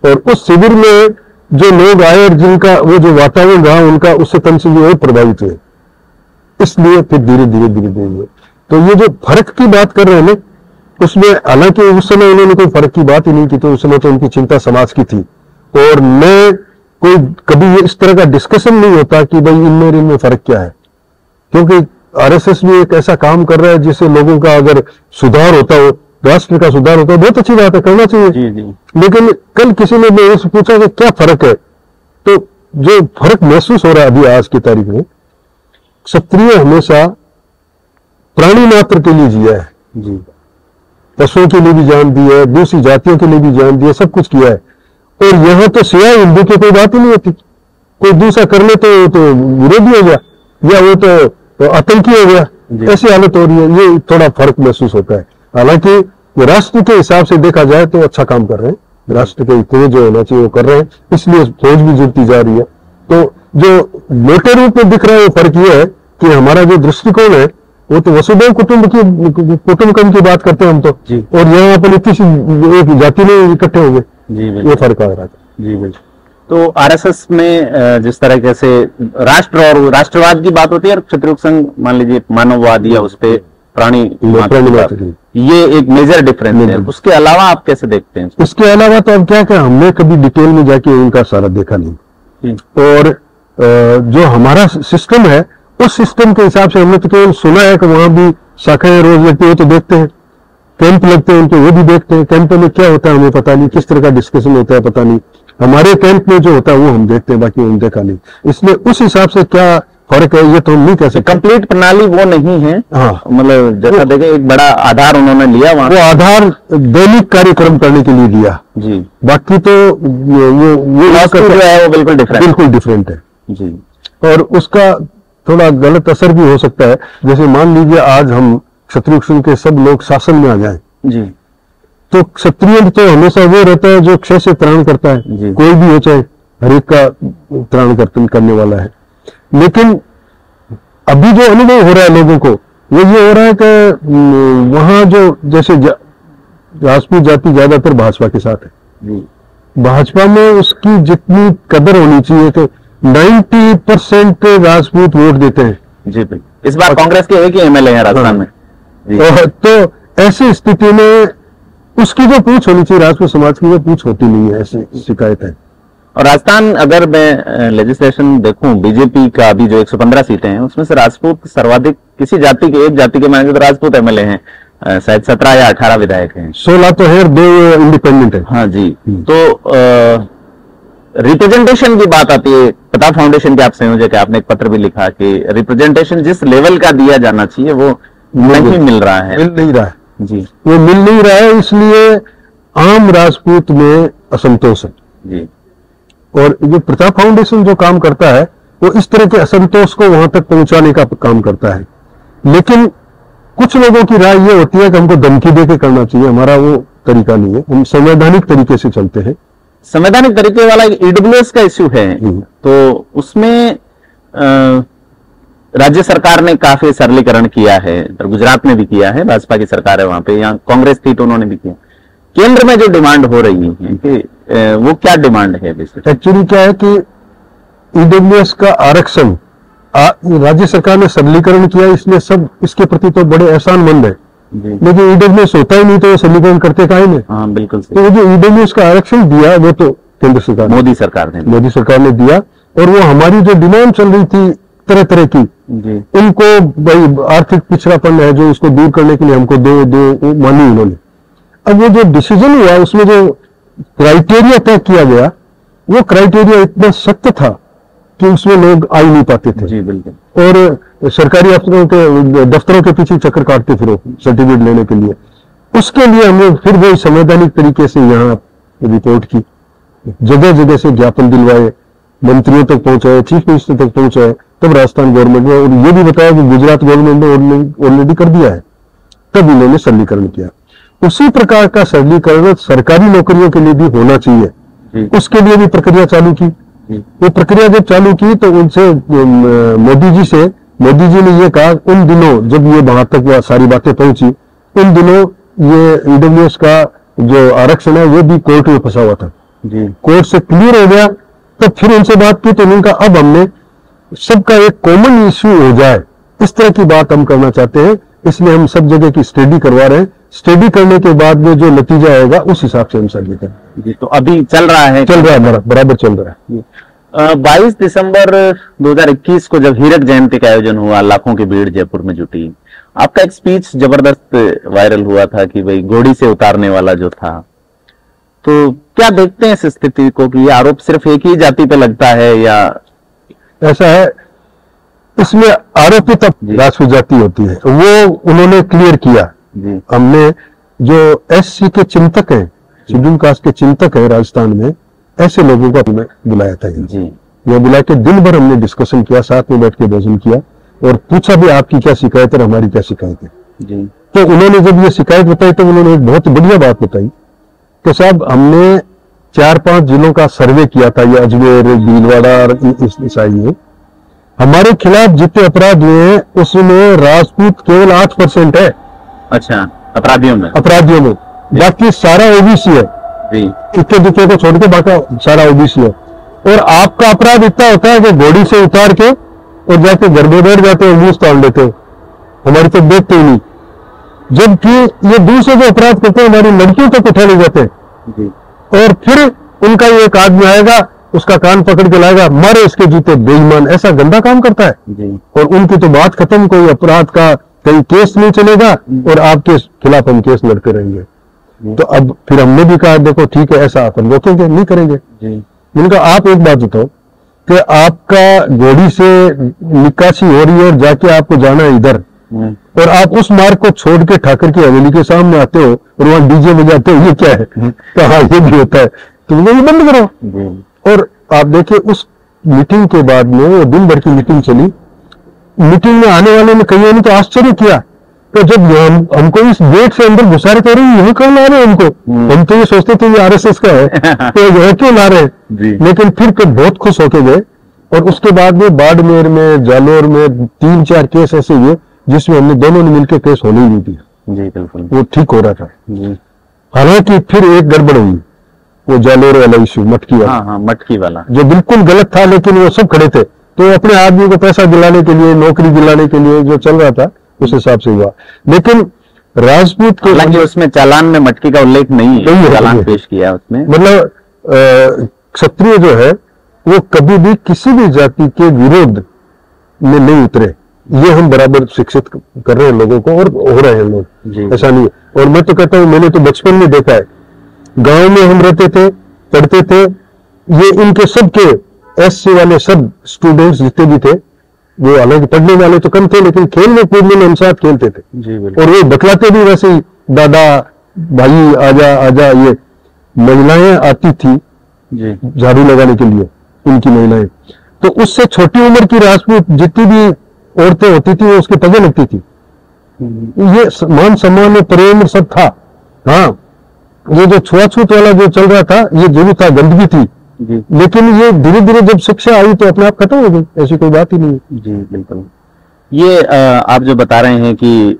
Speaker 2: और उस शिविर में जो लोग आए और जिनका वो जो वातावरण रहा उनका उससे कम से और प्रभावित हुए, इसलिए फिर धीरे धीरे तो ये जो फर्क की बात कर रहे हैं ना, उसमें हालांकि उस समय उन्होंने कोई फर्क की बात ही नहीं की, तो उस समय तो उनकी चिंता समाज की थी, और मैं कोई कभी ये इस तरह का डिस्कशन नहीं होता कि भाई इनमें फर्क क्या है, क्योंकि आरएसएस भी एक ऐसा काम कर रहा है जिससे लोगों का अगर सुधार होता हो, राष्ट्र का सुधार होता है, बहुत अच्छी बात है, करना चाहिए।
Speaker 1: जी जी।
Speaker 2: लेकिन कल किसी ने मेरे से पूछा कि क्या फर्क है, तो जो फर्क महसूस हो रहा है अभी आज की तारीख में, क्षत्रिय हमेशा प्राणी मात्र के लिए जिया है
Speaker 1: जी,
Speaker 2: पशुओं के लिए भी जान दी है, दूसरी जातियों के लिए भी जान दी है, सब कुछ किया है, और यहां तो सिवाय हिंदू की कोई बात ही नहीं होती, कोई दूसरा कर ले तो विरोधी हो गया, या वो तो आतंकी हो गया, ऐसी हालत हो रही है। ये थोड़ा फर्क महसूस होता है। हालांकि राष्ट्र के हिसाब से देखा जाए तो अच्छा काम कर रहे हैं, राष्ट्र के हित में जो होना चाहिए वो कर रहे हैं, इसलिए फौज भी जुड़ती जा रही है। तो जो मोटे रूप में दिख रहा है वो फर्क ये है कि हमारा जो दृष्टिकोण है वो तो वसुधैव कुटुंबकम की बात करते हैं हम तो, और यहाँ अपन एक जाति में इकट्ठे हो गए, ये फर्क आ रहा है।
Speaker 1: जी बिल्कुल। तो आरएसएस में जिस तरीके से राष्ट्र और राष्ट्रवाद की बात होती है, और क्षत्रिय संघ मान लीजिए मानववाद या उस पे प्राणी ये एक मेजर डिफरेंस है। उसके अलावा आप कैसे देखते हैं?
Speaker 2: उसके अलावा तो अब क्या हमने कभी डिटेल में जाके उनका सारा देखा नहीं, और जो हमारा सिस्टम है उस सिस्टम के हिसाब से हमने तो केवल सुना है कि वहां भी शाखाएं रोज लगती है, तो देखते हैं, कैंप लगते हैं उनके, वो भी देखते हैं। कैंप में क्या होता है हमें पता नहीं, किस तरह का डिस्कशन होता है पता नहीं, हमारे कैंप में जो होता है वो हम देखते हैं, बाकी हम देखा नहीं। इसलिए उस हिसाब से क्या फर्क है ये तो हम नहीं कह सकते।
Speaker 1: कंप्लीट प्रणाली वो नहीं है। हाँ, मतलब जैसा देखें एक बड़ा आधार उन्होंने लिया वहां, वो
Speaker 2: आधार दैनिक कार्यक्रम करने के लिए लिया जी, बाकी तो वो
Speaker 1: जो है वो बिल्कुल डिफरेंट
Speaker 2: है जी, और उसका थोड़ा गलत असर भी हो सकता है। जैसे मान लीजिए आज हम क्षत्रिय संघ के सब लोग शासन में आ जाए जी, तो क्षत्रिय तो हमेशा वो रहता है जो क्षय से त्राण करता है, कोई भी हो, चाहे हर एक का त्राण करने वाला है। लेकिन अभी जो अनुभव हो रहा है लोगों को वो ये हो रहा है कि वहां जो जैसे राजपूत जाति ज्यादातर भाजपा के साथ है, भाजपा में उसकी जितनी कदर होनी चाहिए, तो 90% राजपूत वोट देते हैं
Speaker 1: जी। इस बार कांग्रेस के एक ही एमएलए हैं राजस्थान में,
Speaker 2: तो ऐसी स्थिति में उसकी जो पूछ होनी चाहिए, राजपूत समाज की वो पूछ होती नहीं है, ऐसी शिकायत है।
Speaker 1: और राजस्थान अगर मैं लेजिस्लेशन देखूं, बीजेपी का अभी जो 115 सीटें हैं उसमें से राजपूत सर्वाधिक किसी जाति के, एक जाति के मानेंगे तो राजपूत एमएलए हैं, शायद 17 या 18 विधायक हैं,
Speaker 2: 16 तो है, 2 इंडिपेंडेंट है।
Speaker 1: हाँ जी। तो रिप्रेजेंटेशन की बात आती है, प्रताप फाउंडेशन के आप संयोजक है, आपने एक पत्र भी लिखा कि रिप्रेजेंटेशन जिस लेवल का दिया जाना चाहिए वो नहीं मिल रहा है,
Speaker 2: मिल नहीं रहा है
Speaker 1: जी,
Speaker 2: वो मिल नहीं रहा है, इसलिए आम राजपूत में असंतोष है जी। और जो प्रताप फाउंडेशन जो काम करता है वो इस तरह के असंतोष को वहां तक पहुंचाने का काम करता है। लेकिन कुछ लोगों की राय ये होती है कि हमको धमकी देके करना चाहिए, हमारा वो तरीका नहीं है, हम संवैधानिक तरीके से चलते हैं।
Speaker 1: संवैधानिक तरीके वाला ईडब्ल्यूएस का इश्यू है, तो उसमें राज्य सरकार ने काफी सरलीकरण किया है, गुजरात में भी किया है, भाजपा की सरकार है वहां पे, यहाँ कांग्रेस थी तो उन्होंने भी किया। केंद्र में जो डिमांड हो रही है कि वो क्या डिमांड है?
Speaker 2: एक्चुअली क्या है कि ईडब्ल्यूएस का आरक्षण राज्य सरकार ने सरलीकरण किया, इसलिए सब इसके प्रति तो बड़े एहसानमंद है, लेकिन ईडब्ल्यूएस होता ही नहीं तो वो सरलीकरण करते काहे में?
Speaker 1: हाँ बिल्कुल।
Speaker 2: तो जो ईडब्ल्यूएस का आरक्षण दिया वो तो केंद्र सरकार, मोदी सरकार ने दिया, और वो हमारी जो डिमांड चल रही थी तरह तरह की, उनको भाई आर्थिक पिछड़ापन है जो उसको दूर करने के लिए हमको दो मानी उन्होंने। अब वो जो डिसीजन हुआ उसमें जो क्राइटेरिया तय किया गया, वो क्राइटेरिया इतना सख्त था कि उसमें लोग आ ही नहीं पाते थे जी, बिल्कुल। और सरकारी अफसरों के दफ्तरों के पीछे चक्कर काटते फिरो सर्टिफिकेट लेने के लिए। उसके लिए हमने फिर वही संवैधानिक तरीके से यहाँ रिपोर्ट की, जगह जगह से ज्ञापन दिलवाए, मंत्रियों तक पहुंचाए, चीफ मिनिस्टर तक पहुंचाए, तब राजस्थान गवर्नमेंट ने, और ये भी बताया कि गुजरात गवर्नमेंट ने ऑलरेडी कर दिया है, तब इन्होंने सरलीकरण किया। उसी प्रकार का सरलीकरण सरकारी नौकरियों के लिए भी होना चाहिए, उसके लिए भी प्रक्रिया चालू की। वो प्रक्रिया जब चालू की तो उनसे मोदी जी ने ये कहा, उन दिनों जब ये वहां तक वह सारी बातें पहुंची, उन दिनों ये ईडब्ल्यूएस का जो आरक्षण है वो भी कोर्ट में फंसा हुआ था, कोर्ट से क्लियर हो गया तब फिर उनसे बात की तो उन्होंने कहा अब हमने सबका एक कॉमन इश्यू हो जाए, इस तरह की बात हम करना चाहते हैं, इसलिए हम सब जगह की स्टडी करवा रहे हैं। स्टडी करने के बाद में जो नतीजा आएगा उस हिसाब से हम सर्वे करें।
Speaker 1: जी, तो अभी चल रहा है?
Speaker 2: चल रहा है, बराबर चल रहा है।
Speaker 1: 22 दिसंबर 2021 को जब हीरक जयंती का आयोजन हुआ, लाखों की भीड़ जयपुर में जुटी, आपका एक स्पीच जबरदस्त वायरल हुआ था कि भाई घोड़ी से उतारने वाला जो था, तो क्या देखते हैं इस स्थिति को कि ये आरोप सिर्फ एक ही जाति पे लगता है या
Speaker 2: ऐसा है? इसमें आरोपित राजपूत जाति होती है, वो उन्होंने क्लियर किया।
Speaker 1: जी।
Speaker 2: हमने जो एससी के चिंतक हैं, शेड्यूल कास्ट के चिंतक हैं राजस्थान में, ऐसे लोगों को हमने बुलाया था।
Speaker 1: जी।
Speaker 2: ये बुला के दिन भर हमने डिस्कशन किया, साथ में बैठ के भोजन किया और पूछा भी आपकी क्या शिकायत है, हमारी क्या शिकायत है।
Speaker 1: जी।
Speaker 2: तो उन्होंने जब ये शिकायत बताई तो उन्होंने एक बहुत बढ़िया बात बताई कि साहब हमने 4-5 जिलों का सर्वे किया था, ये अजमेर, भीलवाड़ा और ईसाई में, हमारे खिलाफ जितने अपराध हुए हैं उसमें राजपूत केवल 8% है।
Speaker 1: अच्छा, अपराधियों में
Speaker 2: बाकी सारा ओबीसी है।
Speaker 1: जी।
Speaker 2: इक्के दुक्के को छोड़ के बाकी सारा ओबीसी है। और आपका अपराध इतना होता है कि घोड़ी से उतार के और जाके घर में बैठ जाते हैं, मूस तोड़ लेते हैं, हमारी तो देखते ही नहीं। जबकि ये दूसरे जो अपराध करते हैं हमारी लड़कियों तक उठा ले जाते हैं।
Speaker 1: जी।
Speaker 2: और फिर उनका एक आदमी आएगा, उसका कान पकड़ के लाएगा, मारे इसके जूते, बेईमान, ऐसा गंदा काम करता है।
Speaker 1: जी।
Speaker 2: और उनकी तो बात खत्म, कोई अपराध का कहीं केस नहीं चलेगा और आपके खिलाफ हम केस लड़ते रहेंगे। तो अब फिर हमने भी कहा देखो ठीक है, ऐसा अपन रोकेंगे नहीं करेंगे। मैंने कहा आप एक बात बताओ कि आपका घोड़ी से निकासी हो रही है और जाके आपको जाना है इधर, और आप उस मार्ग को छोड़ के ठाकर की हवेली के सामने आते हो और वहां डीजे बजाते हो, ये क्या है? तो हाँ, ये भी होता है, तो ये बंद करो। और आप देखिए उस मीटिंग के बाद में, वो दिन भर की मीटिंग चली, मीटिंग में आने वाले ने कईयों ने तो आश्चर्य किया, तो जब हमको इस गेट से अंदर घुसा रहे थे, यहाँ क्यों ला रहे हैं हमको? हम तो ये सोचते थे ये आरएसएस का है, तो यहाँ क्यों ला रहे हैं? लेकिन फिर तो बहुत खुश होके गए। और उसके बाद में बाड़मेर में, जालोर में 3-4 केस ऐसे हुए जिसमें हमने दोनों ने मिलकर केस होने ही नहीं दिया।
Speaker 1: जी, बिल्कुल,
Speaker 2: वो ठीक हो रहा था। हालांकि फिर एक गड़बड़ हुई, वो जालोर वाला इश्यू, मटकी वाला।
Speaker 1: हाँ, मटकी वाला, जो
Speaker 2: बिल्कुल गलत था, लेकिन वो सब खड़े थे, तो अपने आदमी को पैसा दिलाने के लिए, नौकरी दिलाने के लिए जो चल रहा था उस हिसाब से हुआ। लेकिन राजपूत के,
Speaker 1: हालांकि उसमें चालान में मटकी का उल्लेख नहीं है, चालान पेश किया उसमें।
Speaker 2: मतलब क्षत्रिय जो है वो कभी भी किसी भी जाति के विरोध में नहीं उतरे, ये हम बराबर शिक्षित कर रहे हैं लोगों को, और हो रहे हैं लोग, ऐसा नहीं है। और मैं तो कहता हूँ, मैंने तो बचपन में देखा है, गांव में हम रहते थे, पढ़ते थे, ये इनके सबके एससी वाले सब स्टूडेंट्स जितने भी थे, वो हालांकि पढ़ने वाले तो कम थे, लेकिन खेलने कूदने में हम साथ खेलते थे। और वो बतलाते भी वैसे ही, दादा भाई आजा आजा। ये महिलाएं आती थी झाड़ू लगाने के लिए, उनकी महिलाएं, तो उससे छोटी उम्र की राजपूत जितनी भी औरतें होती थी वो उसके पगे लगती थी। ये मान सम्मान और प्रेम सब था। हाँ, ये जो छुआछूत वाला जो चल रहा था ये जरूर था, गंदगी थी, लेकिन ये धीरे धीरे जब शिक्षा आई तो अपने आप खत्म हो गई, ऐसी कोई बात ही नहीं है।
Speaker 1: जी बिल्कुल। ये आप जो बता रहे हैं कि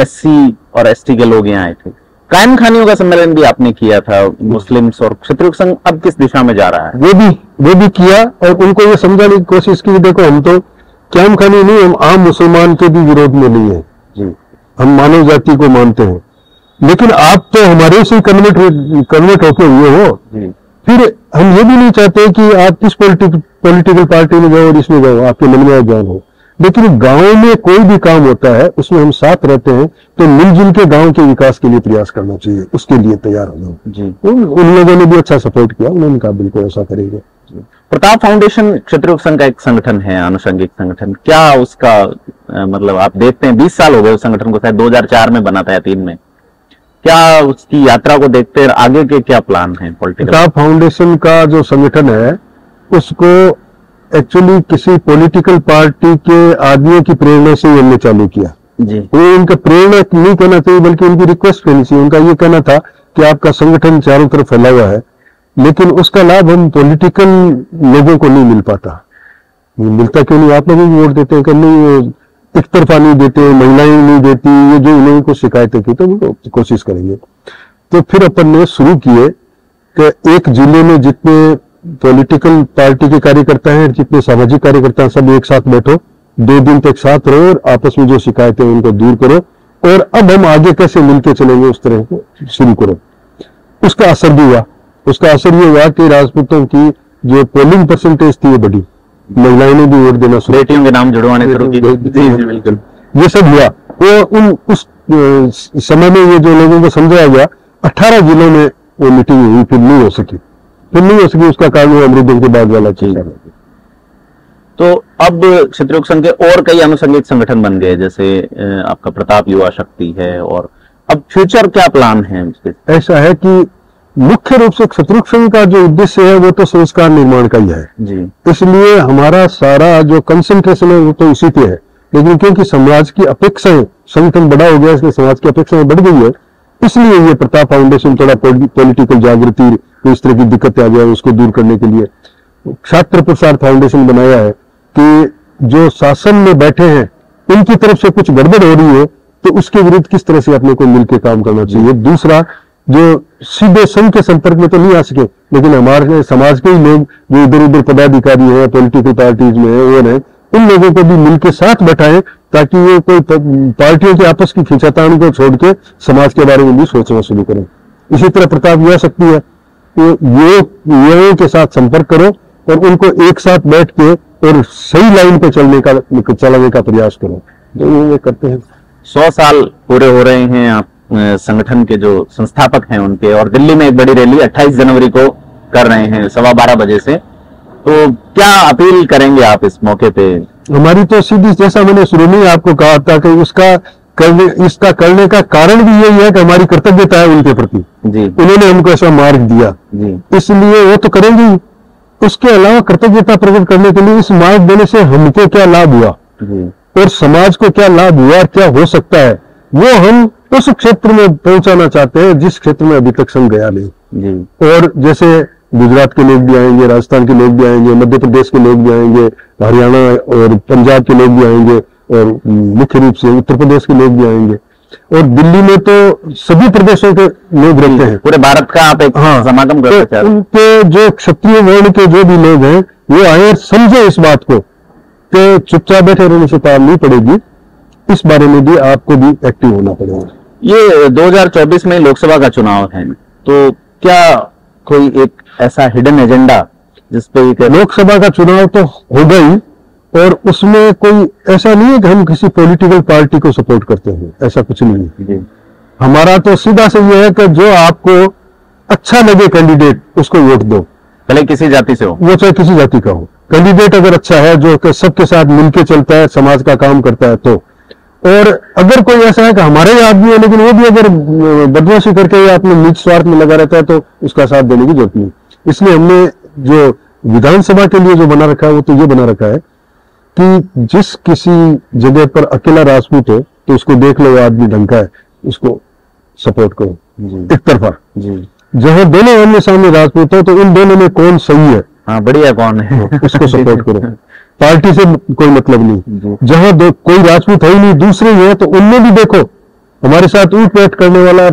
Speaker 1: एससी और एसटी के लोग यहाँ आए थे, कायम खानियों का सम्मेलन भी आपने किया था, मुस्लिम्स और क्षत्रिय संघ अब किस दिशा में जा रहा है?
Speaker 2: वो भी किया, और उनको ये समझाने की कोशिश की, देखो हम तो कायम खानी नहीं, हम आम मुसलमान के भी विरोध में नहीं है जी, हम मानव जाति को मानते हैं, लेकिन आप तो हमारे से कन्वर्ट होके हुए हो जी। फिर हम ये भी नहीं चाहते कि आप किस पॉलिटिकल पार्टी में जाओ और इसमें जाओ, आपके मन में जान हो, लेकिन गांव में कोई भी काम होता है उसमें हम साथ रहते हैं, तो मिलजुल के गांव के विकास के लिए प्रयास करना चाहिए, उसके लिए तैयार हो जाओ। उन लोगों ने भी अच्छा सपोर्ट किया, उन्होंने कहा बिल्कुल ऐसा करेंगे।
Speaker 1: प्रताप फाउंडेशन क्षत्रिय संघ का एक संगठन है, आनुषंगिक संगठन, क्या उसका मतलब आप देखते हैं 20 साल हो गए उस संगठन को, शायद 2004 में बना था, 3 में, क्या उसकी यात्रा को देखते हैं आगे के क्या प्लान है पॉलिटिकल?
Speaker 2: प्रताप फाउंडेशन का जो संगठन है उसको एक्चुअली किसी पॉलिटिकल पार्टी के आदमियों की प्रेरणा से हमने चालू किया जी। वो उनका प्रेरणा नहीं कहना चाहिए बल्कि उनकी रिक्वेस्ट कहनी चाहिए। उनका ये कहना था कि आपका संगठन चारों तरफ फैला हुआ है, लेकिन उसका लाभ हम पॉलिटिकल लोगों को नहीं मिल पाता। मिलता क्यों नहीं? आप लोग भी वोट देते हैं कि नहीं, एक तरफा नहीं देते, महिलाएं नहीं देती, ये जो उन्होंने को शिकायतें की, तो वो कोशिश करेंगे। तो फिर अपन ने शुरू किए कि एक जिले में जितने पॉलिटिकल पार्टी के कार्यकर्ता हैं, जितने सामाजिक कार्यकर्ता हैं, सब एक साथ बैठो, 2 दिन तक साथ रहो और आपस में जो शिकायतें हैं उनको दूर करो, और अब हम आगे कैसे मिलके चलेंगे उस तरह को शुरू करो। उसका असर भी हुआ। उसका असर ये हुआ कि राजपूतों की जो पोलिंग परसेंटेज थी वो बढ़ी, महिलाओं ने भी वोट देना शुरू,
Speaker 1: बेटियों के नाम जुड़वाने शुरू किए। बिल्कुल,
Speaker 2: ये सब हुआ। वो उस समय में ये जो लोगों को समझाया गया, 18 जिलों में वो मीटिंग हुई, फिर नहीं हो सकी। उसका कारण वो अमृतों के बाद वाला चीज है।
Speaker 1: तो अब क्षेत्रीय संघ के और कई अनुषंगिक संगठन बन गए, जैसे आपका प्रताप युवा शक्ति है, और अब फ्यूचर क्या प्लान है उसके?
Speaker 2: ऐसा है कि मुख्य रूप से क्षत्रिय संघ का जो उद्देश्य है वो तो संस्कार निर्माण का ही है
Speaker 1: जी।
Speaker 2: इसलिए हमारा सारा जो कंसंट्रेशन है वो तो इसी पे है, लेकिन क्योंकि समाज की अपेक्षाएं, संगठन बड़ा हो गया इसलिए समाज की अपेक्षाएं बढ़ गई है, इसलिए ये प्रताप फाउंडेशन थोड़ा पॉलिटिकल जागृति, इस तरह की दिक्कतें आ जाए उसको दूर करने के लिए छात्र प्रसार फाउंडेशन बनाया है कि जो शासन में बैठे हैं उनकी तरफ से कुछ गड़बड़ हो रही है तो उसके विरुद्ध किस तरह से अपने को मिलकर काम करना चाहिए। दूसरा, जो सीधे संघ के संपर्क में तो नहीं आ सके, लेकिन हमारे समाज के ही लोग जो इधर उधर पदाधिकारी हैं, पॉलिटिकल पार्टीज में और हैं, उन लोगों को भी मिलकर साथ बैठाएं ताकि ये कोई पार्टियों के आपस की खींचातानी को छोड़ के समाज के बारे में भी सोचना शुरू करें। इसी तरह प्रताप युवा शक्ति है, युवाओं के साथ संपर्क करो और उनको एक साथ बैठ के और सही लाइन पे चलाने का प्रयास करो, जो ये करते हैं।
Speaker 1: 100 साल पूरे हो रहे हैं आप संगठन के जो संस्थापक हैं उनके, और दिल्ली में एक बड़ी रैली 28 जनवरी को कर रहे हैं 12:15 बजे से, तो क्या अपील करेंगे आप इस मौके पे?
Speaker 2: हमारी तो सीधी, जैसा मैंने शुरू में आपको कहा था कि इसका करने का कारण भी यही है कि हमारी कर्तव्यता है उनके प्रति
Speaker 1: जी।
Speaker 2: उन्होंने हमको ऐसा मार्ग दिया जी, इसलिए वो तो करेंगे ही। उसके अलावा कर्तव्यता प्रकट करने के लिए इस मार्ग देने से हमको क्या लाभ हुआ जी, और समाज को क्या लाभ हुआ, क्या हो सकता है, वो हम उस क्षेत्र में पहुंचाना चाहते हैं जिस क्षेत्र में अभी तक संघ गया नहीं जी। और जैसे गुजरात के लोग भी आएंगे, राजस्थान के लोग भी आएंगे, मध्य प्रदेश के लोग भी आएंगे, हरियाणा और पंजाब के लोग भी आएंगे, और मुख्य रूप से उत्तर प्रदेश के लोग भी आएंगे, और दिल्ली में तो सभी प्रदेशों के लोग रहते हैं,
Speaker 1: पूरे भारत का आप एक समागम करते हैं।
Speaker 2: उनके जो क्षत्रिय वर्ण के जो भी लोग हैं वो आए और समझे इस बात को कि चुपचाप बैठे रहने से काम नहीं पड़ेगी, इस बारे में भी आपको भी एक्टिव होना पड़ेगा।
Speaker 1: ये 2024 में लोकसभा का चुनाव है, तो क्या कोई एक ऐसा हिडन एजेंडा जिसपे?
Speaker 2: लोकसभा का चुनाव तो होगा ही, और उसमें कोई ऐसा नहीं है कि हम किसी पॉलिटिकल पार्टी को सपोर्ट करते हैं, ऐसा कुछ नहीं है। हमारा तो सीधा से ये है कि जो आपको अच्छा लगे कैंडिडेट उसको वोट दो,
Speaker 1: भले किसी जाति से हो,
Speaker 2: वो चाहे किसी जाति का हो। कैंडिडेट अगर अच्छा है, जो सबके साथ मिलके चलता है, समाज का काम करता है, तो। और अगर कोई ऐसा है कि हमारे ही आदमी है लेकिन वो भी अगर बदमाशी करके या अपने निज स्वार्थ में लगा रहता है तो उसका साथ देने की जरूरत नहीं। इसलिए हमने जो विधानसभा के लिए जो बना रखा है वो तो ये बना रखा है कि जिस किसी जगह पर अकेला राजपूत है तो उसको देख लो वो आदमी ढंग का है, उसको सपोर्ट करो एक तरफा जी। जहां दोनों आमने सामने राजपूत हो तो उन दोनों में कौन सही है,
Speaker 1: हाँ बढ़िया कौन है,
Speaker 2: उसको सपोर्ट करो। पार्टी से कोई मतलब नहीं। जहां कोई राजपूत है ही नहीं, दूसरे ही है, तो उनमें भी देखो हमारे साथ ऊट बैठ करने वाला,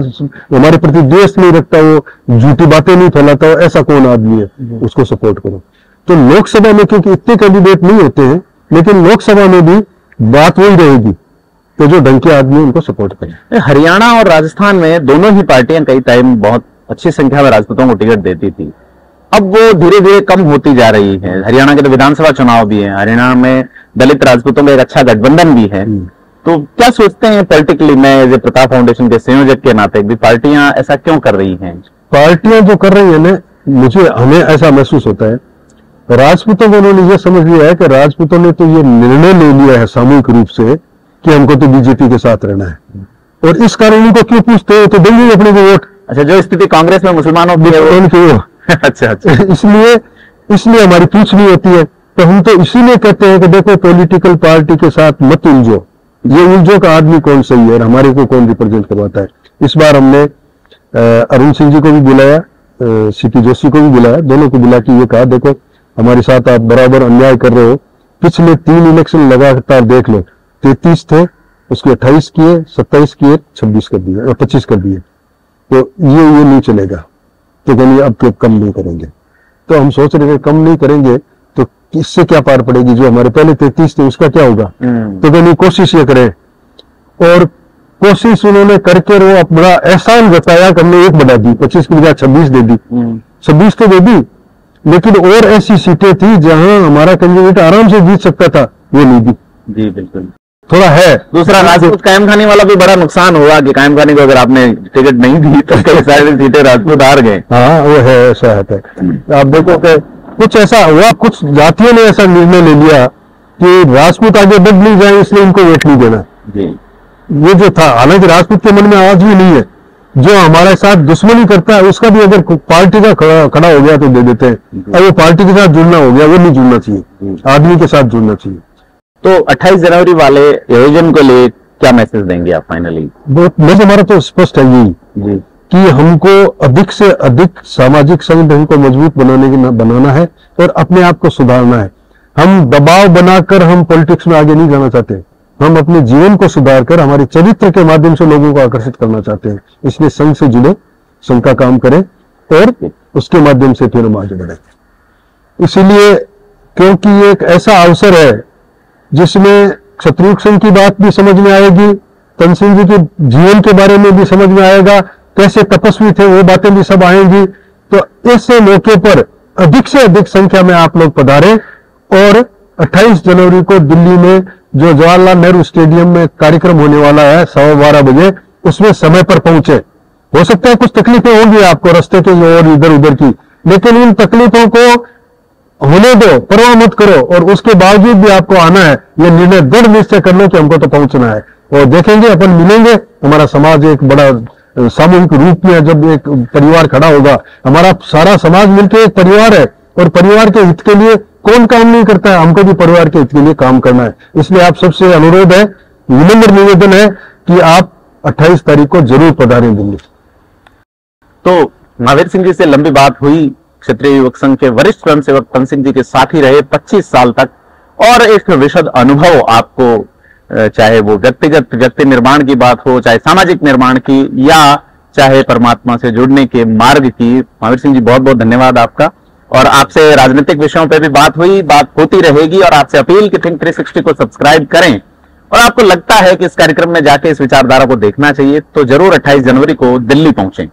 Speaker 2: हमारे प्रति द्वेष नहीं रखता, वो झूठी बातें नहीं फैलाता, ऐसा कौन आदमी है, उसको सपोर्ट करो। तो लोकसभा में क्योंकि इतने कैंडिडेट नहीं होते हैं, लेकिन लोकसभा में भी बात वही रहेगी, तो जो ढंग के आदमी उनको सपोर्ट करें।
Speaker 1: हरियाणा और राजस्थान में दोनों ही पार्टियां कई टाइम बहुत अच्छी संख्या में राजपूतों को टिकट देती थी, अब वो धीरे धीरे कम होती जा रही है। हरियाणा के तो विधानसभा चुनाव भी है, हरियाणा में दलित राजपूतों का एक अच्छा गठबंधन भी है, तो क्या सोचते हैं पॉलिटिकली, मैं प्रताप फाउंडेशन के संयोजक के नाते भी पार्टियां ऐसा क्यों कर रही हैं?
Speaker 2: पार्टियां जो कर रही है ना, हमें ऐसा महसूस होता है राजपूतों को उन्होंने ये समझ लिया है कि राजपूतों ने तो ये निर्णय ले लिया है सामूहिक रूप से कि हमको तो बीजेपी के साथ रहना है, और इस कारण इनको क्यों पूछते हो, तो देंगे अपने को वोट।
Speaker 1: अच्छा, जो स्थिति कांग्रेस में मुसलमानों की अच्छा अच्छा
Speaker 2: इसलिए हमारी पूछ नहीं होती है। तो हम तो इसीलिए कहते हैं कि देखो पॉलिटिकल पार्टी के साथ मत उलझो, ये उलझो का आदमी कौन सही है और हमारे को कौन रिप्रेजेंट करवाता है। इस बार हमने अरुण सिंह जी को भी बुलाया, सीपी जोशी को भी बुलाया, दोनों को बुला के ये कहा देखो हमारे साथ आप बराबर अन्याय कर रहे हो, पिछले 3 इलेक्शन लगातार देख लो, 33 थे, उसके 28 किए, 27 किए, 26 कर दिए और 25 कर दिए, तो ये नहीं चलेगा, तो कहनी अब कम नहीं करेंगे। तो हम सोच रहे थे कम नहीं करेंगे तो इससे क्या पार पड़ेगी, जो हमारे पहले 33 थे उसका क्या होगा। तो कहनी कोशिश ये करें, और कोशिश उन्होंने करके वो बड़ा एहसान जताया कि हमने एक बढ़ा दी, 25 की बजाय 26 दे दी। 26 तो दे दी, लेकिन और ऐसी सीटें थी जहां हमारा कैंडिडेट आराम से जीत सकता था, वो नहीं दी।
Speaker 1: जी बिल्कुल,
Speaker 2: थोड़ा है। दूसरा
Speaker 1: राजपूत कायम खानी वाला भी बड़ा नुकसान हुआ कि कायम खानी को अगर आपने टिकट नहीं दी तो कई सारी सीटें राजपूत हार गए।
Speaker 2: हाँ वो है, ऐसा है। आप देखो कि कुछ ऐसा हुआ, कुछ जातियों ने ऐसा निर्णय ले लिया कि राजपूत आगे बढ़ नहीं जाए इसलिए इनको वोट नहीं देना।
Speaker 1: जी,
Speaker 2: ये जो था, हालांकि राजपूत के मन में आज भी नहीं है, जो हमारे साथ दुश्मनी करता है उसका भी अगर पार्टी का खड़ा हो गया तो दे देते हैं, और वो पार्टी के साथ जुड़ना हो गया वो नहीं जुड़ना चाहिए, आदमी के साथ जुड़ना चाहिए।
Speaker 1: तो 28 जनवरी वाले आयोजन को लिए क्या मैसेज देंगे आप फाइनली?
Speaker 2: मैसेज हमारा तो स्पष्ट है यही कि हमको अधिक से अधिक सामाजिक संगठन को मजबूत बनाना है और अपने आप को सुधारना है। हम दबाव बनाकर हम पॉलिटिक्स में आगे नहीं जाना चाहते, हम अपने जीवन को सुधार कर हमारे चरित्र के माध्यम से लोगों को आकर्षित करना चाहते हैं। इसलिए संघ से जुड़े, संघ का काम करें और उसके माध्यम से फिर हम आगे बढ़े। इसीलिए क्योंकि ये एक ऐसा अवसर है जिसमें क्षत्रिय संघ की बात भी समझ में आएगी, तन सिंह जी के जीवन के बारे में भी समझ में आएगा, कैसे तपस्वी थे वो बातें भी सब आएंगी। तो ऐसे मौके पर अधिक से अधिक संख्या में आप लोग पधारें और 28 जनवरी को दिल्ली में जो जवाहरलाल नेहरू स्टेडियम में कार्यक्रम होने वाला है 12:15 बजे, उसमें समय पर पहुंचे। हो सकता है कुछ तकलीफें होंगी आपको रास्ते के और इधर उधर की, लेकिन उन तकलीफों को होने दो, परवाह मत करो, और उसके बावजूद भी आपको आना है। ये निर्णय दृढ़ निश्चय कर लो कि हमको तो पहुंचना है, और देखेंगे अपन मिलेंगे। हमारा समाज एक बड़ा सामूहिक रूप में जब एक परिवार खड़ा होगा, हमारा सारा समाज मिलकर एक परिवार है, और परिवार के हित के लिए कौन काम नहीं करता है, हमको भी परिवार के हित के लिए काम करना है। इसलिए आप सबसे अनुरोध है, विनम्र निवेदन है कि आप 28 तारीख को जरूर पधारें दिल्ली।
Speaker 1: तो महावीर सिंह जी से लंबी बात हुई, क्षत्रिय युवक संघ के वरिष्ठ स्वयंसेवक तन सिंह जी के साथ ही रहे 25 साल तक, और एक विशद अनुभव आपको, चाहे वो व्यक्तिगत व्यक्ति निर्माण की बात हो, चाहे सामाजिक निर्माण की, या चाहे परमात्मा से जुड़ने के मार्ग की। महावीर सिंह जी बहुत बहुत धन्यवाद आपका। और आपसे राजनीतिक विषयों पे भी बात हुई, बात होती रहेगी, और आपसे अपील कि थिंक 360 को सब्सक्राइब करें, और आपको लगता है कि इस कार्यक्रम में जाके इस विचारधारा को देखना चाहिए तो जरूर 28 जनवरी को दिल्ली पहुंचें।